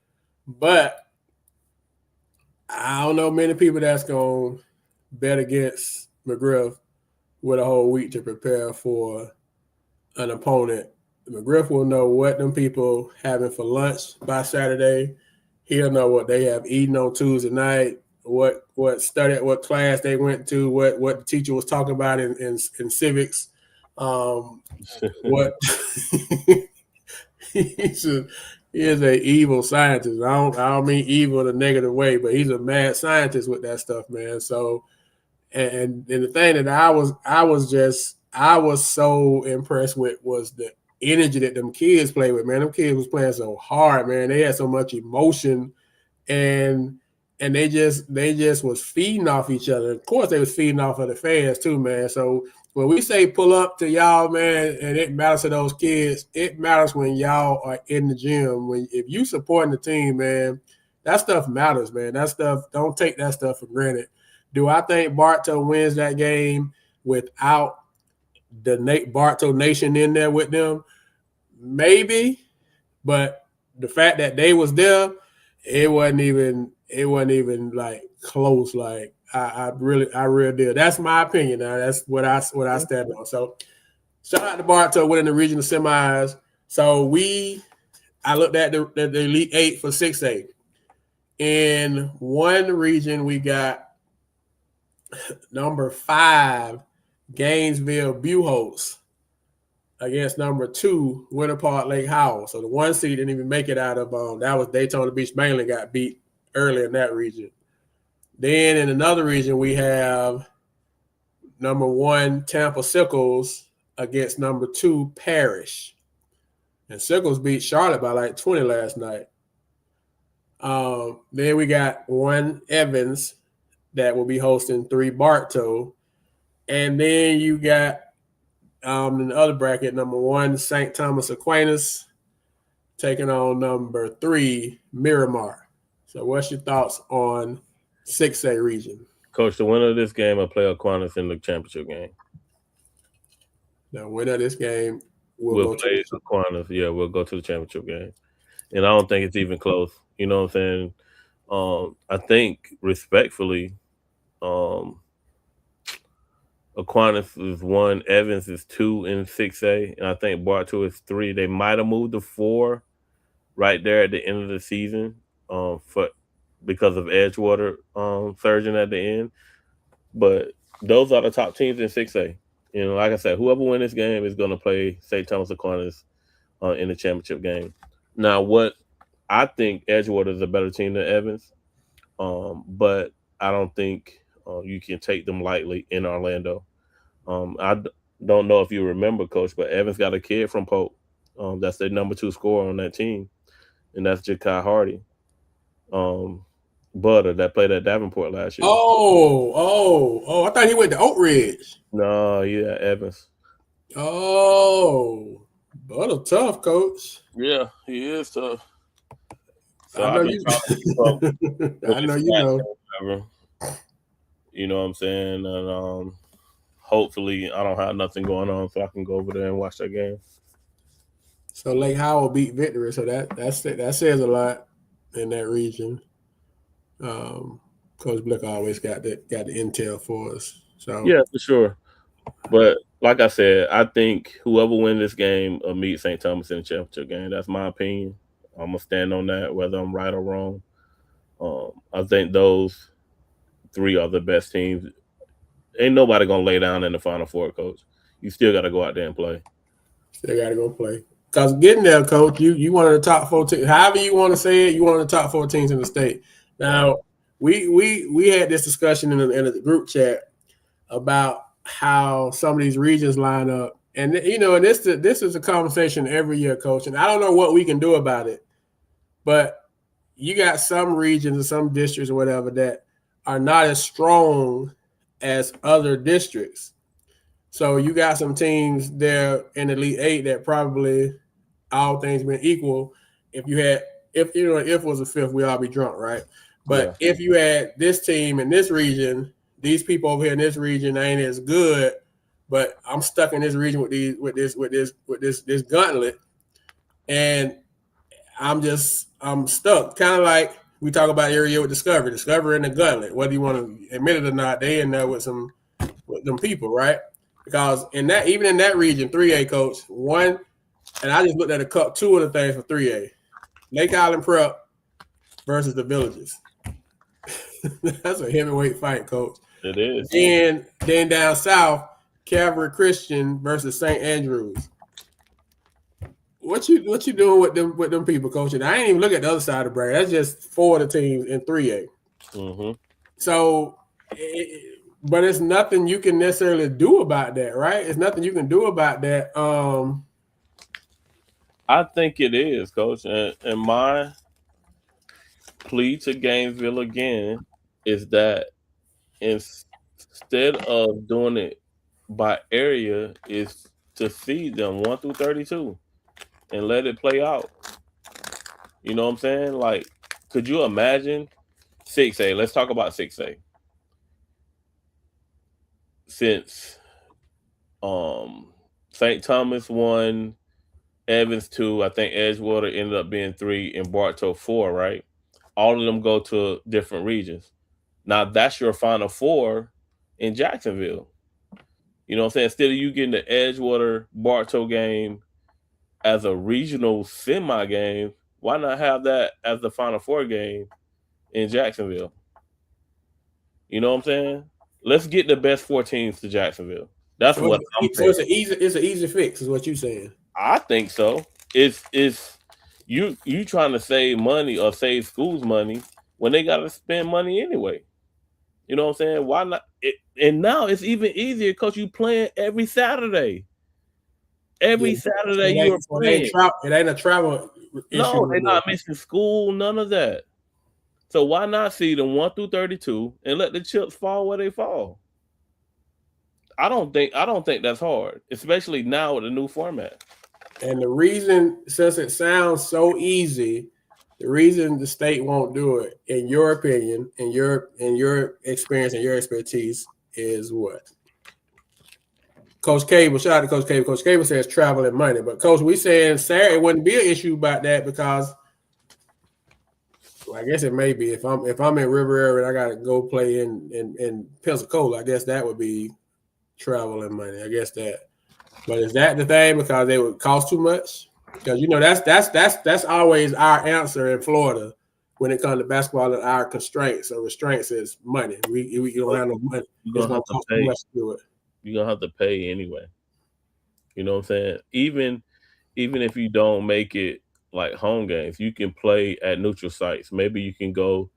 But I don't know many people that's going to bet against McGriff with a whole week to prepare for an opponent. McGriff will know what them people having for lunch by Saturday. He'll know what they have eaten on Tuesday night, what class they went to, what the teacher was talking about in civics. What he is an evil scientist. I don't mean evil in a negative way, but he's a mad scientist with that stuff, man. So, and the thing that I was so impressed with was the energy that them kids play with, man. Them kids was playing so hard, man. They had so much emotion, and they just was feeding off each other. Of course, they was feeding off of the fans too, man. So when we say pull up to y'all, man, and it matters to those kids, it matters when y'all are in the gym. If you supporting the team, man, that stuff matters, man. That stuff, don't take that stuff for granted. Do I think Bartow wins that game without the Bartow Nation in there with them? maybe, but the fact that they was there, it wasn't even like close. Like I really did. That's my opinion. Now that's what I stand on. So shout out to Bartow winning the regional semis. So I looked at the Elite Eight for 6A. In one region, we got number 5, Gainesville Buchholz against number 2, Winter Park Lake Howell. So the 1 seed didn't even make it out of that was Daytona Beach. Mainly got beat early in that region. Then in another region, we have number 1, Tampa Sickles against number 2, Parrish. And Sickles beat Charlotte by like 20 last night. Then we got 1, Evans, that will be hosting 3, Bartow. And then you got in the other bracket, number 1, St. Thomas Aquinas, taking on number 3, Miramar. So what's your thoughts on 6A region? Coach, the winner of this game will play Aquinas in the championship game. The winner of this game We'll play Aquinas. Yeah, we'll go to the championship game. And I don't think it's even close. You know what I'm saying? I think, respectfully, Aquinas is 1, Evans is 2 in 6A, and I think Bartow is 3. They might have moved to 4 right there at the end of the season because of Edgewater surging at the end. But those are the top teams in 6A. You know, like I said, whoever wins this game is going to play St. Thomas Aquinas in the championship game. Now, what I think Edgewater is a better team than Evans, but I don't think you can take them lightly in Orlando. I don't know if you remember, Coach, but Evans got a kid from Polk. That's their number 2 scorer on that team, and that's Jakai Hardy. Butter that played at Davenport last year. Oh! I thought he went to Oak Ridge. No, yeah, Evans. Oh, Butter tough, Coach. Yeah, he is tough. So I know you. I know you know. Whatever. You know what I'm saying, and hopefully I don't have nothing going on, so I can go over there and watch that game. So Lake Howell beat Victory, so that says a lot in that region. Coach Blick always got the intel for us. So yeah, for sure. But like I said, I think whoever wins this game will meet St. Thomas in the championship game. That's my opinion. I'm gonna stand on that, whether I'm right or wrong. I think those 3 are the best teams. Ain't nobody gonna lay down in the Final Four, Coach. You still got to go out there and play. Still got to go play. Because getting there, Coach, you one of the top 4 teams. However you want to say it, you one of the top 4 teams in the state. Now, we had this discussion in the group chat about how some of these regions line up. And, and this is a conversation every year, Coach. And I don't know what we can do about it. But you got some regions and some districts or whatever that are not as strong as other districts. So you got some teams there in the Elite 8 that probably, all things being equal, if it was a 5th, we all be drunk, right? But if you had this team in this region, these people over here in this region ain't as good, but I'm stuck in this region with this gauntlet, and I'm stuck. Kind of like we talk about area with Discovery in the gauntlet. Whether you want to admit it or not, they in there with them people, right? Because even in that region, 3A, Coach, 1, and I just looked at 2 of the things for 3A. Lake Island Prep versus the Villages. That's a heavyweight fight, Coach. It is. And then down south, Calvary Christian versus St. Andrews. What you doing with them people, Coach? And I ain't even look at the other side of the bracket. That's just 4 of the teams in 3A. Mm-hmm. So, but it's nothing you can necessarily do about that, right? It's nothing you can do about that. I think it is, Coach. And my plea to Gainesville again is that instead of doing it by area, is to feed them 1 through 32 and let it play out. You know what I'm saying? Like, could you imagine 6A? Let's talk about 6A. Since St. Thomas won Evans 2, I think Edgewater ended up being 3, and Bartow 4, right? All of them go to different regions. Now that's your Final Four in Jacksonville. You know what I'm saying? Instead of you getting the Edgewater Bartow game as a regional semi game, why not have that as the Final Four game in Jacksonville? You know what I'm saying? Let's get the best 4 teams to Jacksonville. That's what I'm So thinking. it's an easy fix, is what you're saying. I think so. It's you trying to save money or save schools money when they got to spend money anyway. You know what I'm saying? Why not? And now it's even easier because you playing every Saturday. Yeah. Every Saturday you are playing. It ain't a travel issue. No, they're not missing school. None of that. So why not see them 1 through 32 and let the chips fall where they fall? I don't think that's hard, especially now with the new format. And the reason, since it sounds so easy, the reason the state won't do it, in your opinion, in your experience and your expertise, is what? Coach Cable, shout out to Coach Cable. Coach Cable says travel and money, but Coach, we saying Saturday it wouldn't be an issue about that because, well, I guess it may be if I'm in River Area and I got to go play in Pensacola, I guess that would be travel and money. I guess that. But is that the thing? Because they would cost too much? Because that's always our answer in Florida when it comes to basketball. And our constraints or restraints is money. We don't have no money. You're gonna have to pay. You're gonna have to pay anyway. You know what I'm saying? Even if you don't make it like home games, you can play at neutral sites. Maybe you can go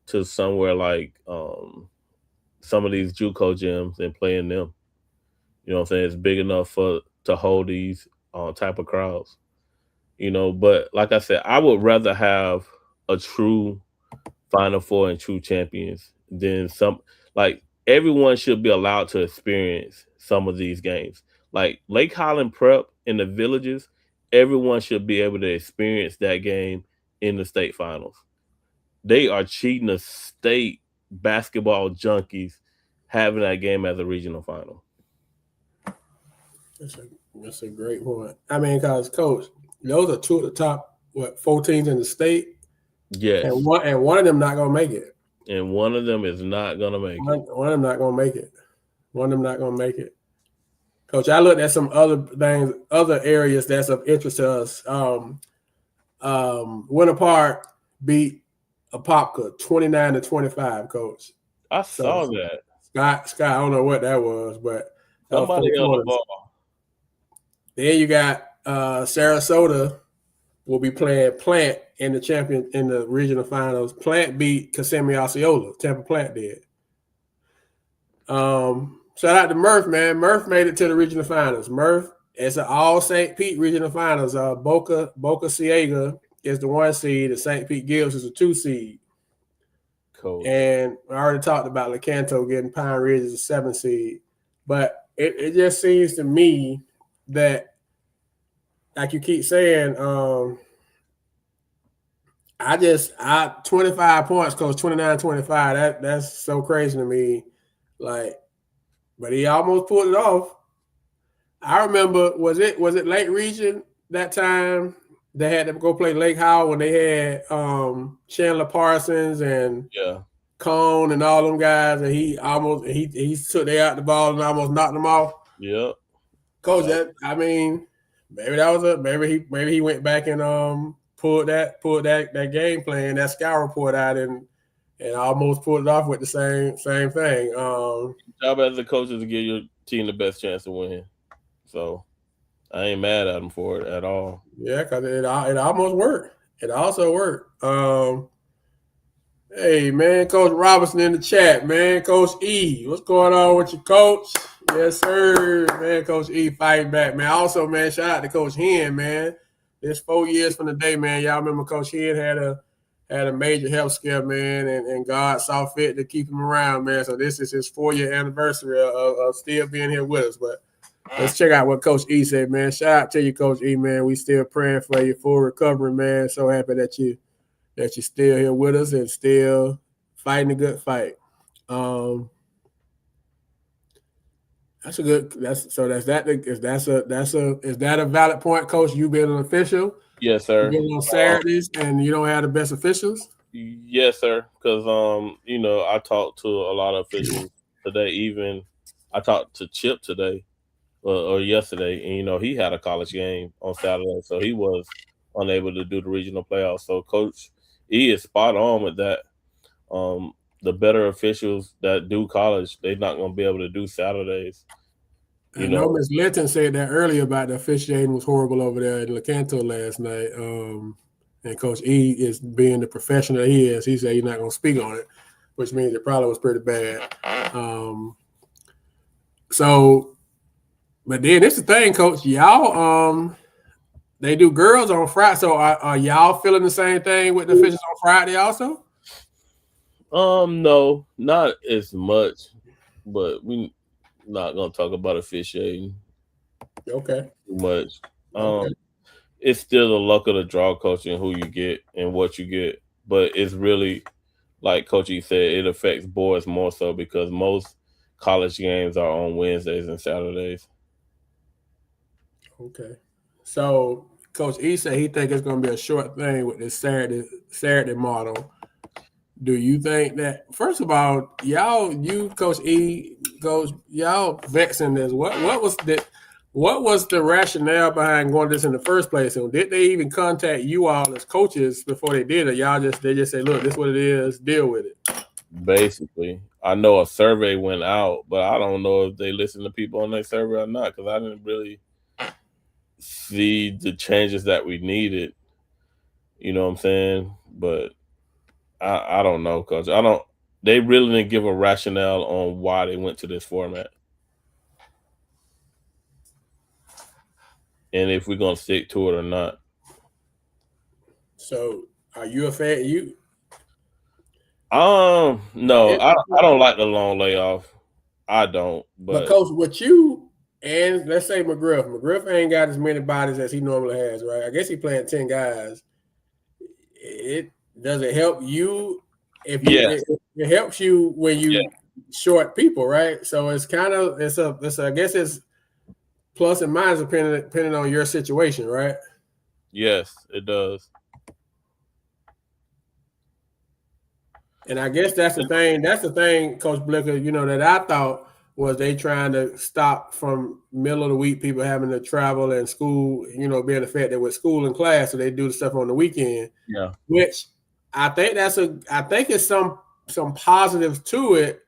to somewhere like some of these JUCO gyms and play in them. You know what I'm saying? It's big enough to hold these type of crowds. You know, but like I said, I would rather have a true Final Four and true champions than some. Like everyone should be allowed to experience some of these games. Like Lake Highland Prep in the villages, everyone should be able to experience that game in the state finals. They are cheating the state basketball junkies having that game as a regional final. That's a great point. I mean, because Coach, those are two of the top 4 teams in the state. Yes, and one of them not gonna make it. And one of them is not gonna make it. One of them not gonna make it. One of them not gonna make it. Coach, I looked at some other things, other areas that's of interest to us. Winter Park beat Apopka 29-25. Coach, I saw that. Scott, I don't know what that was, but somebody on the ball. Then you got Sarasota will be playing Plant in the regional finals. Plant beat Kissimmee Osceola. Tampa Plant did. Shout out to Murph, man. Murph made it to the regional finals. Murph, it's an all St. Pete regional finals. Boca Ciega is the 1 seed, and St. Pete Gibbs is a 2 seed. Cool. And I already talked about Lecanto getting Pine Ridge as a 7 seed. But it just seems to me that, like you keep saying, 25 points, Coach, 29-25. That's so crazy to me. Like, but he almost pulled it off. I remember, was it Lake Region that time they had to go play Lake Howell when they had Chandler Parsons and Cone and all them guys, and he took they out the ball and almost knocked them off. Yep. Coach, maybe that was maybe he went back and pulled that game plan, that scout report out and almost pulled it off with the same thing. Job as a coach is to give your team the best chance to win. So I ain't mad at him for it at all. Yeah, because it almost worked. It also worked. Hey, man, Coach Robinson in the chat, man. Coach E, what's going on with you, Coach? Yes, sir, man. Coach E fighting back, man. Also, man, shout out to Coach Hen, man. It's 4 years from the day, man. Y'all remember Coach Hen had a major health scare, man, and God saw fit to keep him around, man. So this is his 4-year anniversary of still being here with us. But let's check out what Coach E said, man. Shout out to you, Coach E, man. We still praying for you, full recovery, man. So happy that you're still here with us and still fighting a good fight. That's a good. That's so. That's that. Is that's a is that a valid point, Coach? You being an official, Yes, you sir. being on Saturdays, and you don't have the best officials. Yes, sir. Because I talked to a lot of officials today. Even I talked to Chip today or yesterday, and he had a college game on Saturday, so he was unable to do the regional playoffs. So Coach E is spot on with that. Um, the better officials that do college, they're not going to be able to do Saturdays. I You know know, Miss Linton said that earlier about the officiating was horrible over there in Lecanto last night. And Coach E is being the professional he is. He said he's not going to speak on it, which means it probably was pretty bad. So, but then it's the thing, Coach. Y'all, they do girls on Friday. So are y'all feeling the same thing with the officials on Friday also? no, not as much, but we not gonna talk about officiating Okay. too much. Okay. It's still the luck of the draw, coach, and who you get and what you get. But it's really like Coach E said, it affects boys more so because most college games are on Wednesdays and Saturdays. Okay. So Coach E said he think it's going to be a short thing with this Saturday model. Do you think that first of all, you Coach E, y'all vexing this? What was the rationale behind going this in the first place? And did they even contact you all as coaches before they did it? They just say, look, this is what it is, deal with it. Basically, I know a survey went out, but I don't know if they listen to people on their survey or not because I didn't really see the changes that we needed. You know what I'm saying? But I don't know, coach. I don't. They really didn't give a rationale on why they went to this format, and if we're gonna stick to it or not. So are you a fan? No, I don't like the long layoff. I don't, But but coach, with you and let's say McGriff ain't got as many bodies as he normally has, right? I guess he playing 10 guys. It does it help you if you yes, it helps you when yeah, you short people, right? So it's kind of I guess it's plus and minus depending on your situation, right? yes, it does. And I guess that's the thing. That's the thing, Coach Blicker. That I thought was they trying to stop from middle of the week people having to travel and school. Being affected with school and class, so they do the stuff on the weekend. Yeah, Which I think it's some positives to it.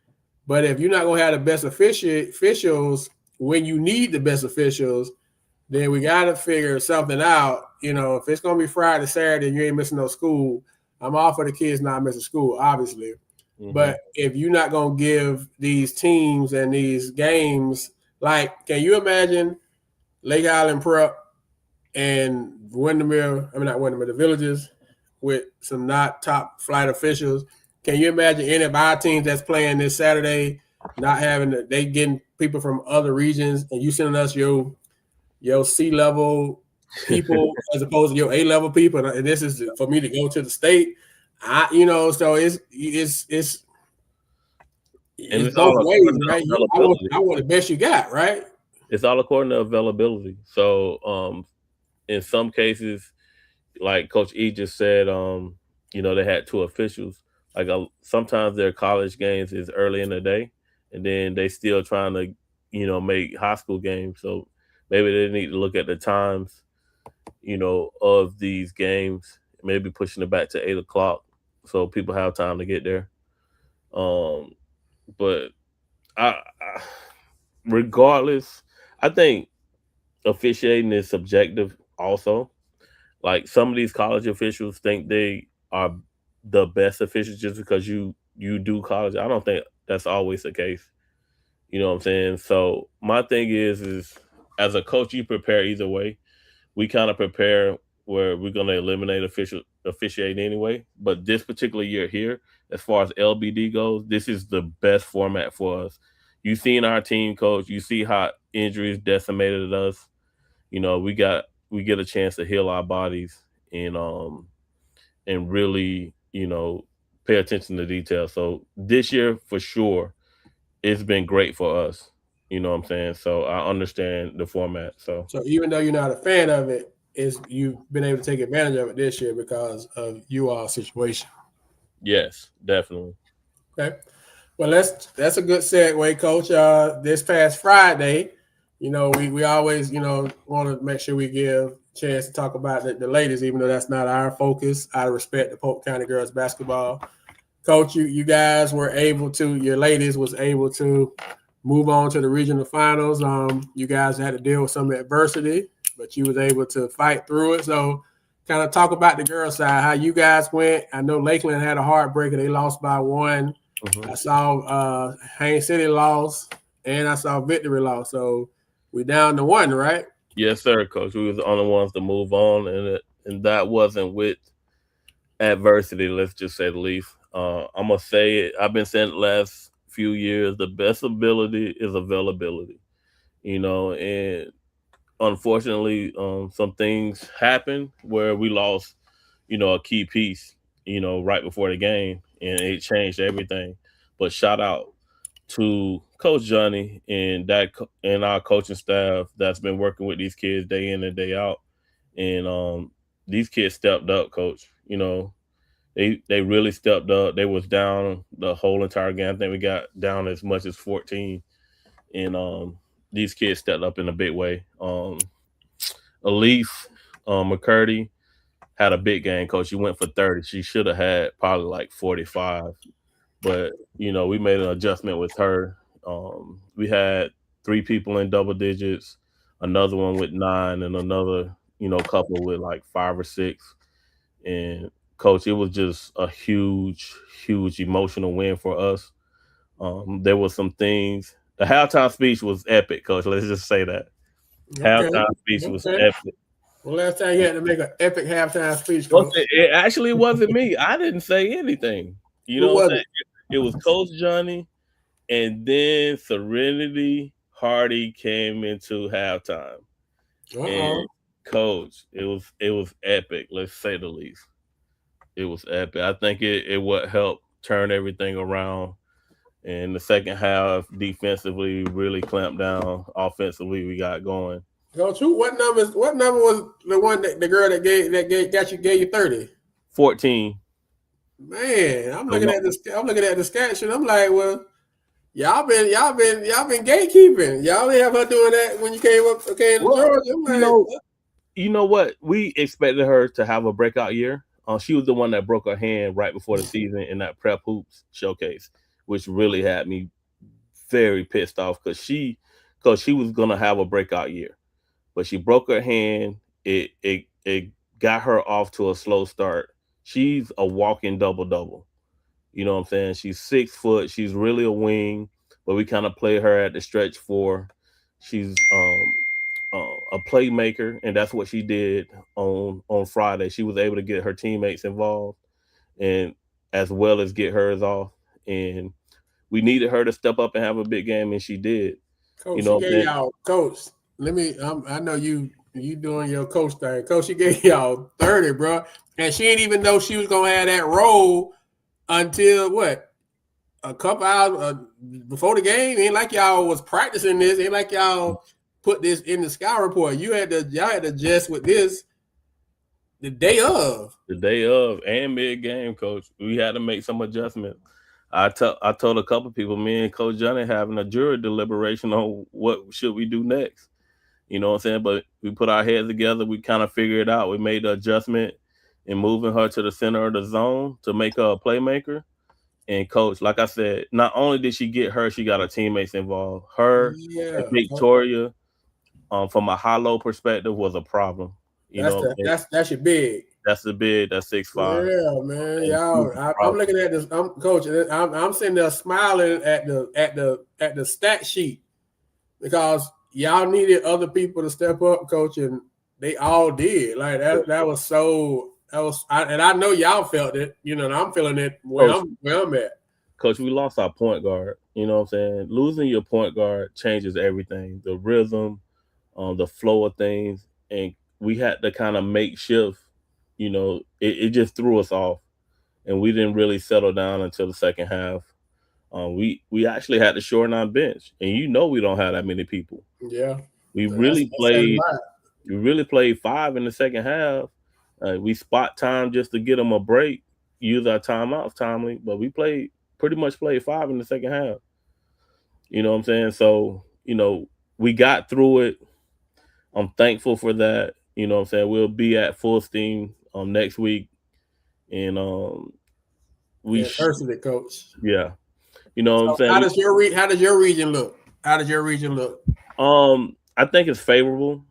But if you're not gonna have the best officials when you need the best officials, then we got to figure something out. If it's gonna be Friday, Saturday, and you ain't missing no school, I'm all for the kids not missing school, obviously. mm-hmm. But if you're not gonna give these teams and these games, like, can you imagine Lake Island Prep and Windermere? I mean, not Windermere, the Villages with some not top flight officials. Can you imagine any of our teams that's playing this Saturday not having they getting people from other regions and you sending us your C level people as opposed to your A level people, and this is for me to go to the state. So And it's it's both all ways, according to right? availability. I want the best you got, right? It's all according to availability. So, in some cases, like Coach E just said, they had two officials. Like sometimes their college games is early in the day, and then they still trying to, make high school games. So maybe they need to look at the times, of these games. Maybe pushing it back to 8 o'clock so people have time to get there. Um, but I regardless, I think officiating is subjective also. Like some of these college officials think they are the best officials just because you do college. I don't think that's always the case. You know what I'm saying? So my thing is as a coach, you prepare either way. We kind of prepare where we're gonna eliminate officiating anyway. But this particular year here, as far as LBD goes, this is the best format for us. You seen our team, coach. You see how injuries decimated us. We get a chance to heal our bodies and really pay attention to detail. So this year for sure, it's been great for us. You know what I'm saying? So I understand the format. So So even though you're not a fan of it, is you've been able to take advantage of it this year because of you all situation. yes, definitely. Okay. Well, that's a good segue, Coach. This past Friday, we always want to make sure we give a chance to talk about the ladies, even though that's not our focus. Out of respect to Polk County girls basketball, Coach, you guys were able to, your ladies was able to move on to the regional finals. You guys had to deal with some adversity, but you was able to fight through it. So, kind of talk about the girls' side, how you guys went. I know Lakeland had a heartbreaker; they lost by one. Mm-hmm. I saw Haines City lost, and I saw Victory lost. So we down to one, right? Yes, sir, coach. We was the only ones to move on, and that wasn't with adversity. Let's just say the least. I'm gonna say it. I've been saying it the last few years. The best ability is availability. And unfortunately, some things happened where we lost, a key piece, right before the game, and it changed everything. But shout out to Coach Johnny and our coaching staff that's been working with these kids day in and day out. And these kids stepped up, coach. They really stepped up. They was down the whole entire game. I think we got down as much as 14. And these kids stepped up in a big way. Elise McCurdy had a big game, coach. She went for 30. She should have had probably like 45. But we made an adjustment with her. We had three people in double digits, another one with 9, and another couple with like 5 or 6. And coach, it was just a huge, huge emotional win for us. There was some things. The halftime speech was epic, coach. Let's just say that Okay. halftime speech was Okay. epic. Well, last time you had to make an epic halftime speech, Well, Coach. it actually wasn't me. I didn't say anything. You Who know what was I'm it? saying? It was Coach Johnny, and then Serenity Hardy came into halftime. And Uh-oh. coach, it was epic, let's say the least. It was epic. I think it what helped turn everything around. In the second half, defensively, really clamped down. Offensively, we got going. Coach, what number was the one that the girl that gave you 30? 14. Man, I'm The looking one, at this. I'm looking at the stat sheet. I'm like, well, y'all been gatekeeping. Y'all didn't have her doing that when you came to well, Georgia. I'm you like, know, you know what? We expected her to have a breakout year. She was the one that broke her hand right before the season in that prep hoops showcase, which really had me very pissed off because she was gonna have a breakout year, but she broke her hand. It got her off to a slow start. She's a walking double double. You know what I'm saying? She's 6 foot. She's really a wing, but we kind of play her at the stretch four. She's a playmaker, and that's what she did on Friday. She was able to get her teammates involved, and as well as get hers off. And we needed her to step up and have a big game, and she did. You Coach, know she what I'm gave saying? y'all. Coach, let me. I know you doing your coach thing. Coach, she gave y'all 30, bro, and she didn't even know she was gonna have that role until what? A couple hours before the game. Ain't like y'all was practicing this. Ain't like y'all put this in the scout report. Y'all had to adjust with this the day of. The day of and mid game, coach, we had to make some adjustments. I told a couple people, me and Coach Johnny having a jury deliberation on what should we do next. You know what I'm saying? But we put our heads together. We kind of figured it out. We made the adjustment in moving her to the center of the zone to make her a playmaker. And coach, like I said, not only did she get her, she got her teammates involved. Her and Yeah, Victoria, from a high low perspective, was a problem. You that's know, that's your big. that's the bid. That's 6'5". Yeah, man, And she was y'all. a I'm problem. looking at this. I'm coach. I'm sitting there smiling at the stat sheet because y'all needed other people to step up, coach, and they all did. Like that was so. And I know y'all felt it. And I'm feeling it Coach, where I'm at. Coach, we lost our point guard. You know what I'm saying? Losing your point guard changes everything. The rhythm, the flow of things. And we had to kind of make shift. It just threw us off. And we didn't really settle down until the second half. We actually had to shorten our bench, and we don't have that many people. Yeah. We So that's really that says a played. lot. We really played five in the second half. We spot time just to get them a break, use our timeouts timely, but we pretty much played five in the second half. You know what I'm saying? So we got through it. I'm thankful for that. You know what I'm saying? We'll be at full steam next week, and we Adversity, coach. yeah. You know what I'm So saying? how does your region look? How does your region look? I think it's favorable.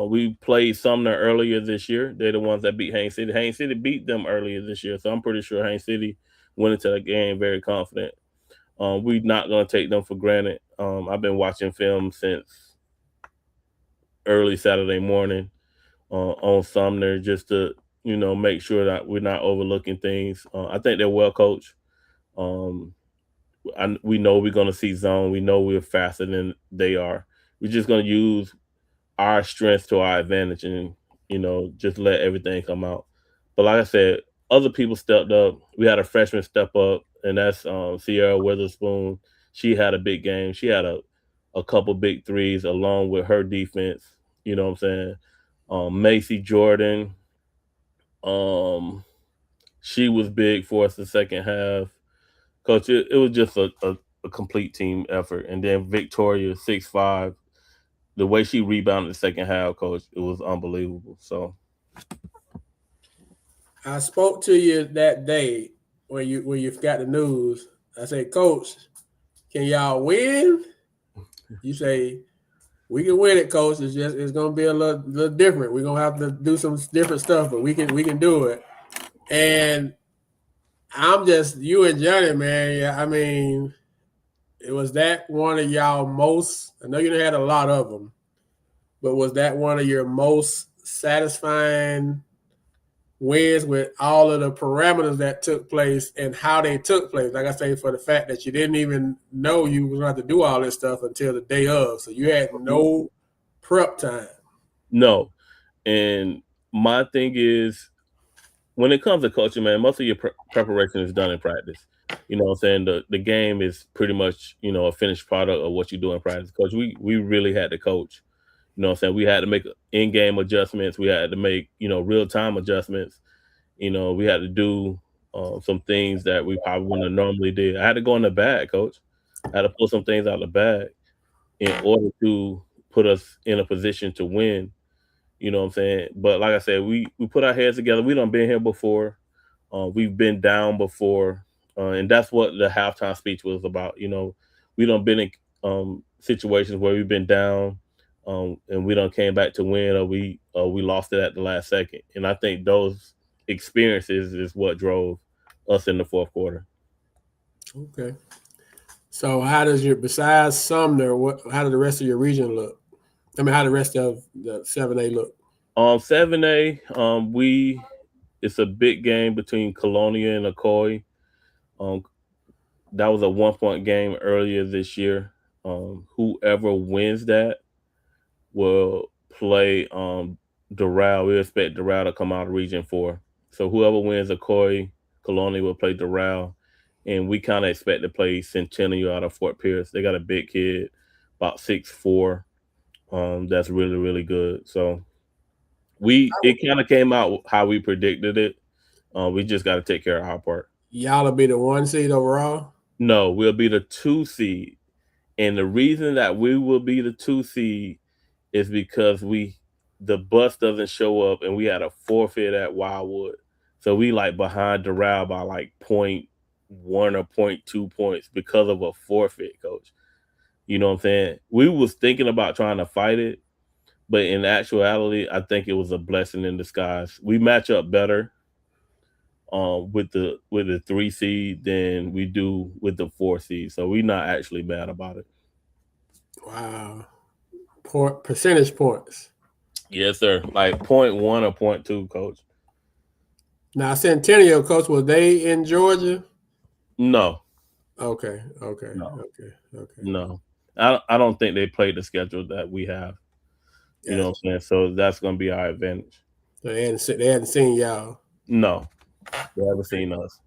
We played Sumner earlier this year. They're the ones that beat Haines City. Haines City beat them earlier this year, so I'm pretty sure Haines City went into the game very confident. We're not going to take them for granted. I've been watching film since early Saturday morning on Sumner just to make sure that we're not overlooking things. I think they're well coached. Um, we know we're going to see zone. We know we're faster than they are. We're just going to use our strengths to our advantage and just let everything come out. But like I said, other people stepped up. We had a freshman step up, and that's Sierra Witherspoon. She had a big game. She had a couple big threes along with her defense. You know what I'm saying? Macy Jordan, um, she was big for us the second half. Coach, it was just a complete team effort. And then Victoria, 6'5", the way she rebounded the second half, coach, it was unbelievable. So I spoke to you that day when you got the news. I said, Coach, can y'all win? You say we can win it, Coach. It's gonna be a little different. We're gonna have to do some different stuff, but we can do it. And I'm just you and Johnny, man. Yeah, I mean, it was that one of y'all most. I know you had a lot of them, but was that one of your most satisfying wins with all of the parameters that took place and how they took place? Like I say, for the fact that you didn't even know you was going to have to do all this stuff until the day of, so you had no prep time. no, and my thing is when it comes to coaching, man, most of your preparation is done in practice. You know what I'm saying? The game is pretty much a finished product of what you do in practice. Coach, we really had to coach. You know what I'm saying? We had to make in-game adjustments. We had to make real-time adjustments. We had to do some things that we probably wouldn't have normally did. I had to go in the bag, coach. I had to pull some things out of the bag in order to put us in a position to win. You know what I'm saying? But like I said, we put our heads together. We done been here before. We've been down before, and that's what the halftime speech was about. We done been in situations where we've been down, and we done came back to win, or we lost it at the last second. And I think those experiences is what drove us in the fourth quarter. Okay. So how does besides Sumner, how did the rest of your region look? I mean, how the rest of the 7A look? 7A, it's a big game between Colonia and Ocoee. Um, that was a 1 point game earlier this year. Whoever wins that will play Doral. We expect Doral to come out of Region 4. So whoever wins Ocoee, Colonia will play Doral. And we kind of expect to play Centennial out of Fort Pierce. They got a big kid, about 6'4". That's really, really good. So it kind of came out how we predicted it. We just got to take care of our part. Y'all will be the 1 seed overall? No, we'll be the 2 seed. And the reason that we will be the 2 seed is because the bus doesn't show up and we had a forfeit at Wildwood. So we like behind Doral by like 0.1 or 0.2 points because of a forfeit, coach. You know what I'm saying? We was thinking about trying to fight it, but in actuality, I think it was a blessing in disguise. We match up better with the 3 seed than we do with the 4 seed. So we're not actually mad about it. Wow. Percentage points. Yes, sir. Like 0.1 or 0.2, coach. Now, Centennial, Coach, were they in Georgia? No. Okay. No. Okay. No. I don't think they played the schedule that we have. You know what I'm saying? So that's going to be our advantage. So they hadn't seen y'all. No. They haven't seen us.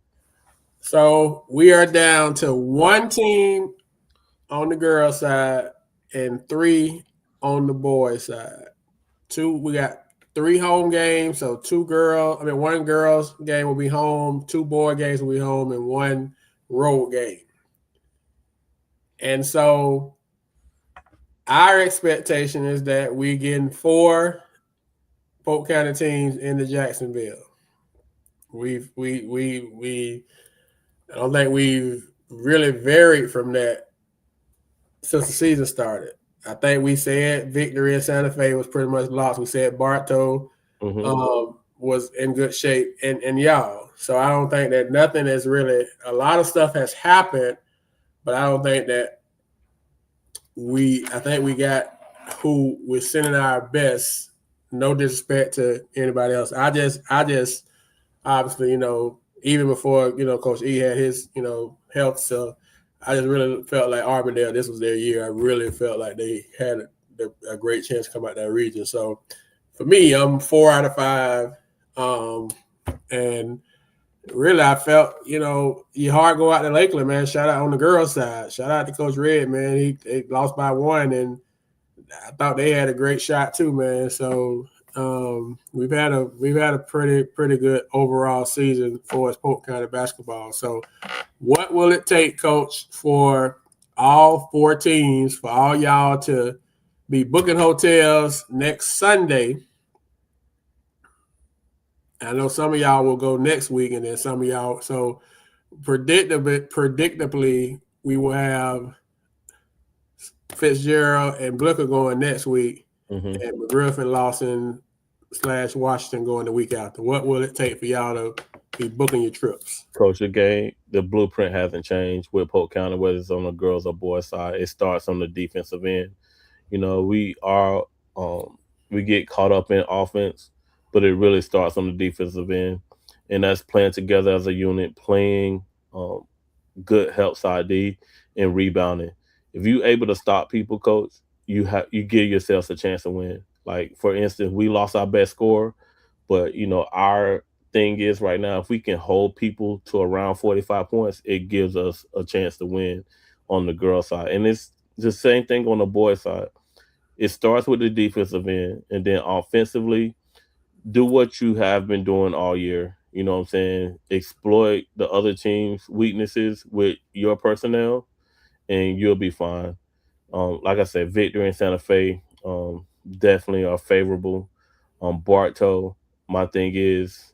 So we are down to one team on the girl side and three on the boy side. We got three home games, so one girls game will be home, two boy games will be home, and one road game. And so our expectation is that we're getting four Polk County teams into Jacksonville. We I don't think we've really varied from that since the season started. I think we said victory in Santa Fe was pretty much lost. We said Bartow was in good shape, and y'all. So I don't think that nothing is really. A lot of stuff has happened, but I don't think that I think we got who we're sending our best. No disrespect to anybody else. I just obviously, even before, Coach E had his, health. So I just really felt like Arbondale, this was their year. I really felt like they had a great chance to come out that region. So for me, I'm 4 out of 5. And really, I felt, your heart go out to Lakeland, man. Shout out on the girls' side. Shout out to Coach Red, man. He lost by 1, and I thought they had a great shot too, man. So we've had a pretty good overall season for us Polk County basketball. So what will it take, Coach, for all 4 teams, for all y'all to be booking hotels next Sunday? I know some of y'all will go next week, and then some of y'all. So predictably, we will have Fitzgerald and Blicker going next week, and McGriff and Lawson / Washington going the week after. What will it take for y'all to be booking your trips? Coach, the blueprint hasn't changed with Polk County, whether it's on the girls or boys side. It starts on the defensive end. We get caught up in offense, but it really starts on the defensive end, and that's playing together as a unit, playing good help side D and rebounding. If you're able to stop people, Coach, you give yourselves a chance to win. Like, for instance, we lost our best scorer, but our thing is right now, if we can hold people to around 45 points, it gives us a chance to win on the girl side. And it's the same thing on the boy side. It starts with the defensive end, and then offensively, do what you have been doing all year. You know what I'm saying? Exploit the other team's weaknesses with your personnel, and you'll be fine. Like I said, victory in Santa Fe definitely are favorable. Bartow, my thing is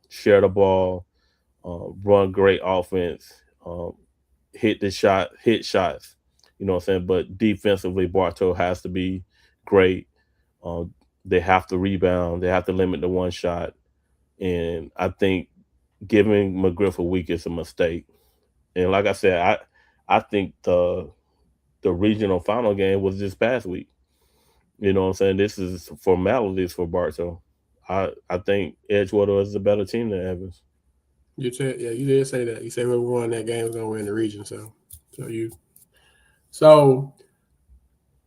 share the ball, run great offense, hit shots. You know what I'm saying? But defensively, Bartow has to be great. They have to rebound. They have to limit the one shot. And I think giving McGriff a week is a mistake. And like I said, I think the regional final game was this past week. You know what I'm saying? This is formalities for Bartow. I think Edgewater is a better team than Evans. You did say that. You said whoever won that game was gonna win the region. So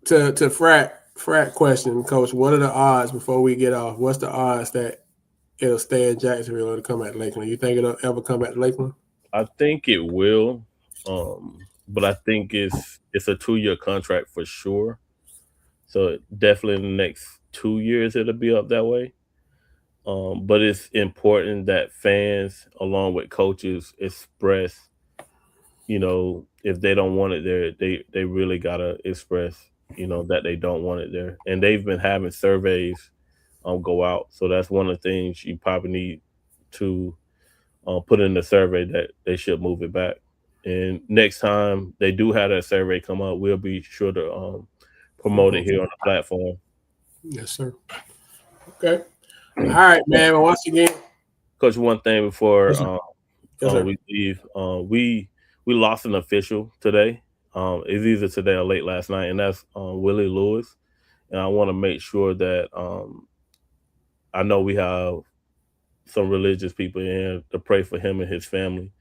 to frat question, Coach, what are the odds before we get off? What's the odds that it'll stay in Jacksonville or to come back to Lakeland? You think it'll ever come back to Lakeland? I think it will, but I think it's a 2-year contract for sure. So definitely in the next 2 years it'll be up that way. But it's important that fans, along with coaches, express, if they don't want it there, they really gotta express, that they don't want it there. And they've been having surveys go out. So that's one of the things you probably need to put in the survey, that they should move it back. And next time they do have that survey come up, we'll be sure to promote it here on the platform. Yes, sir. Okay. All right, man. Well, once again, Coach, one thing before yes, we leave, we lost an official today. It's either today or late last night, and that's Willie Lewis. And I want to make sure that I know we have some religious people in here to pray for him and his family.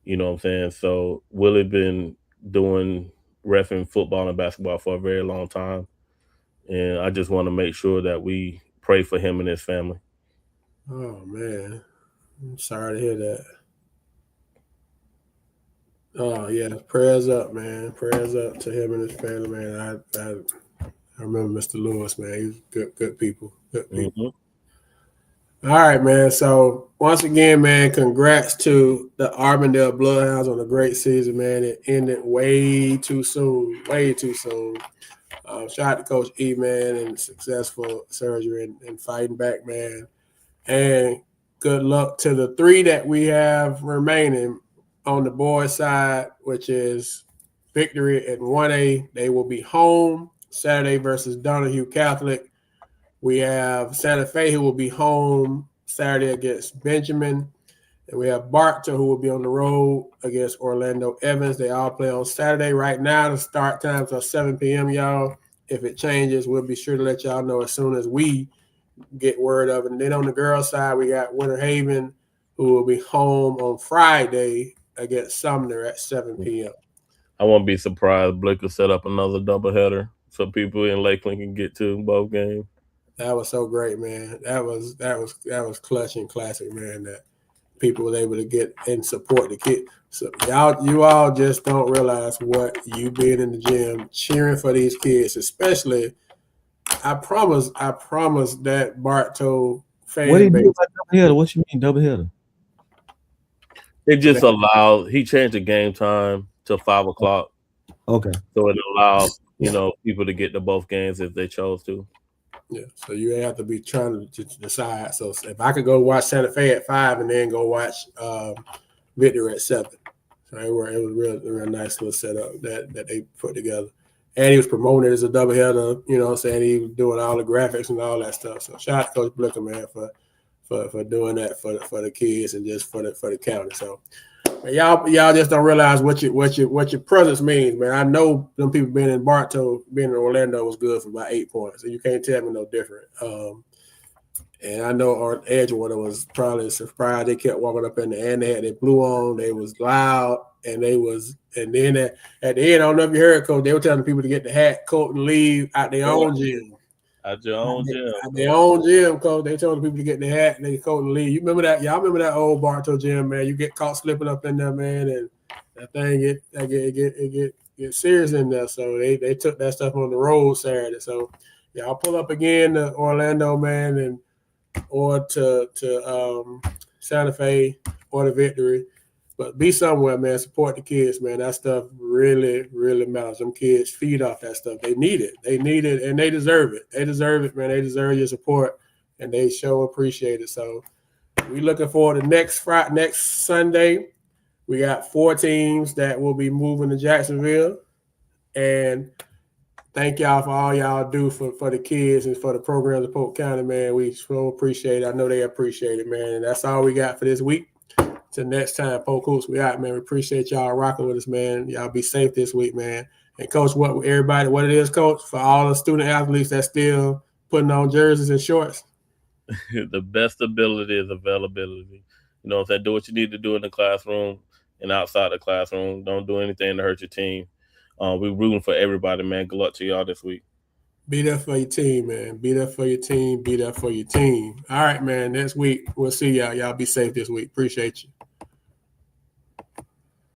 You know what I'm saying? So Willie been doing reffing football and basketball for a very long time, and I just want to make sure that we pray for him and his family. Oh man, I'm sorry to hear that. Oh yeah, prayers up, man. Prayers up to him and his family, man. I remember Mr. Lewis, man. He was good people, good people. Mm-hmm. All right, man. So once again, man, congrats to the Arbondale Bloodhounds on a great season, man. It ended way too soon, way too soon. Shout out to Coach E, man, and successful surgery and fighting back, man. And good luck to the three that we have remaining on the boys' side, which is Victory at 1A. They will be home Saturday versus Donahue Catholic. We have Santa Fe, who will be home Saturday against Benjamin. And we have Bartow, who will be on the road against Orlando Evans. They all play on Saturday. Right now, the start times are 7 p.m., y'all. If it changes, we'll be sure to let y'all know as soon as we get word of it. And then on the girls' side, we got Winter Haven, who will be home on Friday against Sumner at 7 p.m. I won't be surprised Blake will set up another doubleheader so people in Lakeland can get to both games. That was so great, man. That was clutch and classic, man. That people were able to get and support the kid. So you all just don't realize what you being in the gym cheering for these kids, especially. I promise that Bartow What do you fan mean base. by doubleheader? What you mean doubleheader? It just allowed he changed the game time to 5 o'clock, Okay. so it allowed people to get to both games if they chose to. Yeah, so you have to be trying to decide. So if I could go watch Santa Fe at 5 and then go watch Victor at 7, so it was real nice little setup that they put together. And he was promoted as a doubleheader. You know what I'm saying? He was doing all the graphics and all that stuff. So shout out to Coach Blicker, man, for doing that for the kids and just for the county. So y'all just don't realize what your presence means, man. I know them people being in Bartow, being in Orlando was good for about 8 points, so you can't tell me no different. And I know our Edgewater was probably surprised. They kept walking up in the end. They had their blue on. They was loud, and then at the end, I don't know if you heard, Coach. They were telling people to get the hat, coat, and leave out their own gym. At your own gym. At their own gym, Coach. They told the people to get the hat and they coat and leave. You remember that? Y'all remember that old Bartow gym, man? You get caught slipping up in there, man, and that thing get serious in there. So they took that stuff on the road Saturday. So y'all pull up again to Orlando, man, and or to Santa Fe or the Victory. But be somewhere, man. Support the kids, man. That stuff really, really matters. Them kids feed off that stuff. They need it. They need it, and they deserve it. They deserve it, man. They deserve your support, and they sure appreciate it. So we looking forward to next Sunday. We got 4 teams that will be moving to Jacksonville, and thank y'all for all y'all do for the kids and for the programs of Polk County, man. We so appreciate it. I know they appreciate it, man. And that's all we got for this week. Till next time, Polk Hoops, we out, man. We appreciate y'all rocking with us, man. Y'all be safe this week, man. And Coach, what it is, Coach, for all the student athletes that still putting on jerseys and shorts? The best ability is availability. You know what I'm saying? Do what you need to do in the classroom and outside the classroom. Don't do anything to hurt your team. We're rooting for everybody, man. Good luck to y'all this week. Be there for your team, man. Be there for your team. Be there for your team. All right, man. Next week, we'll see y'all. Y'all be safe this week. Appreciate you.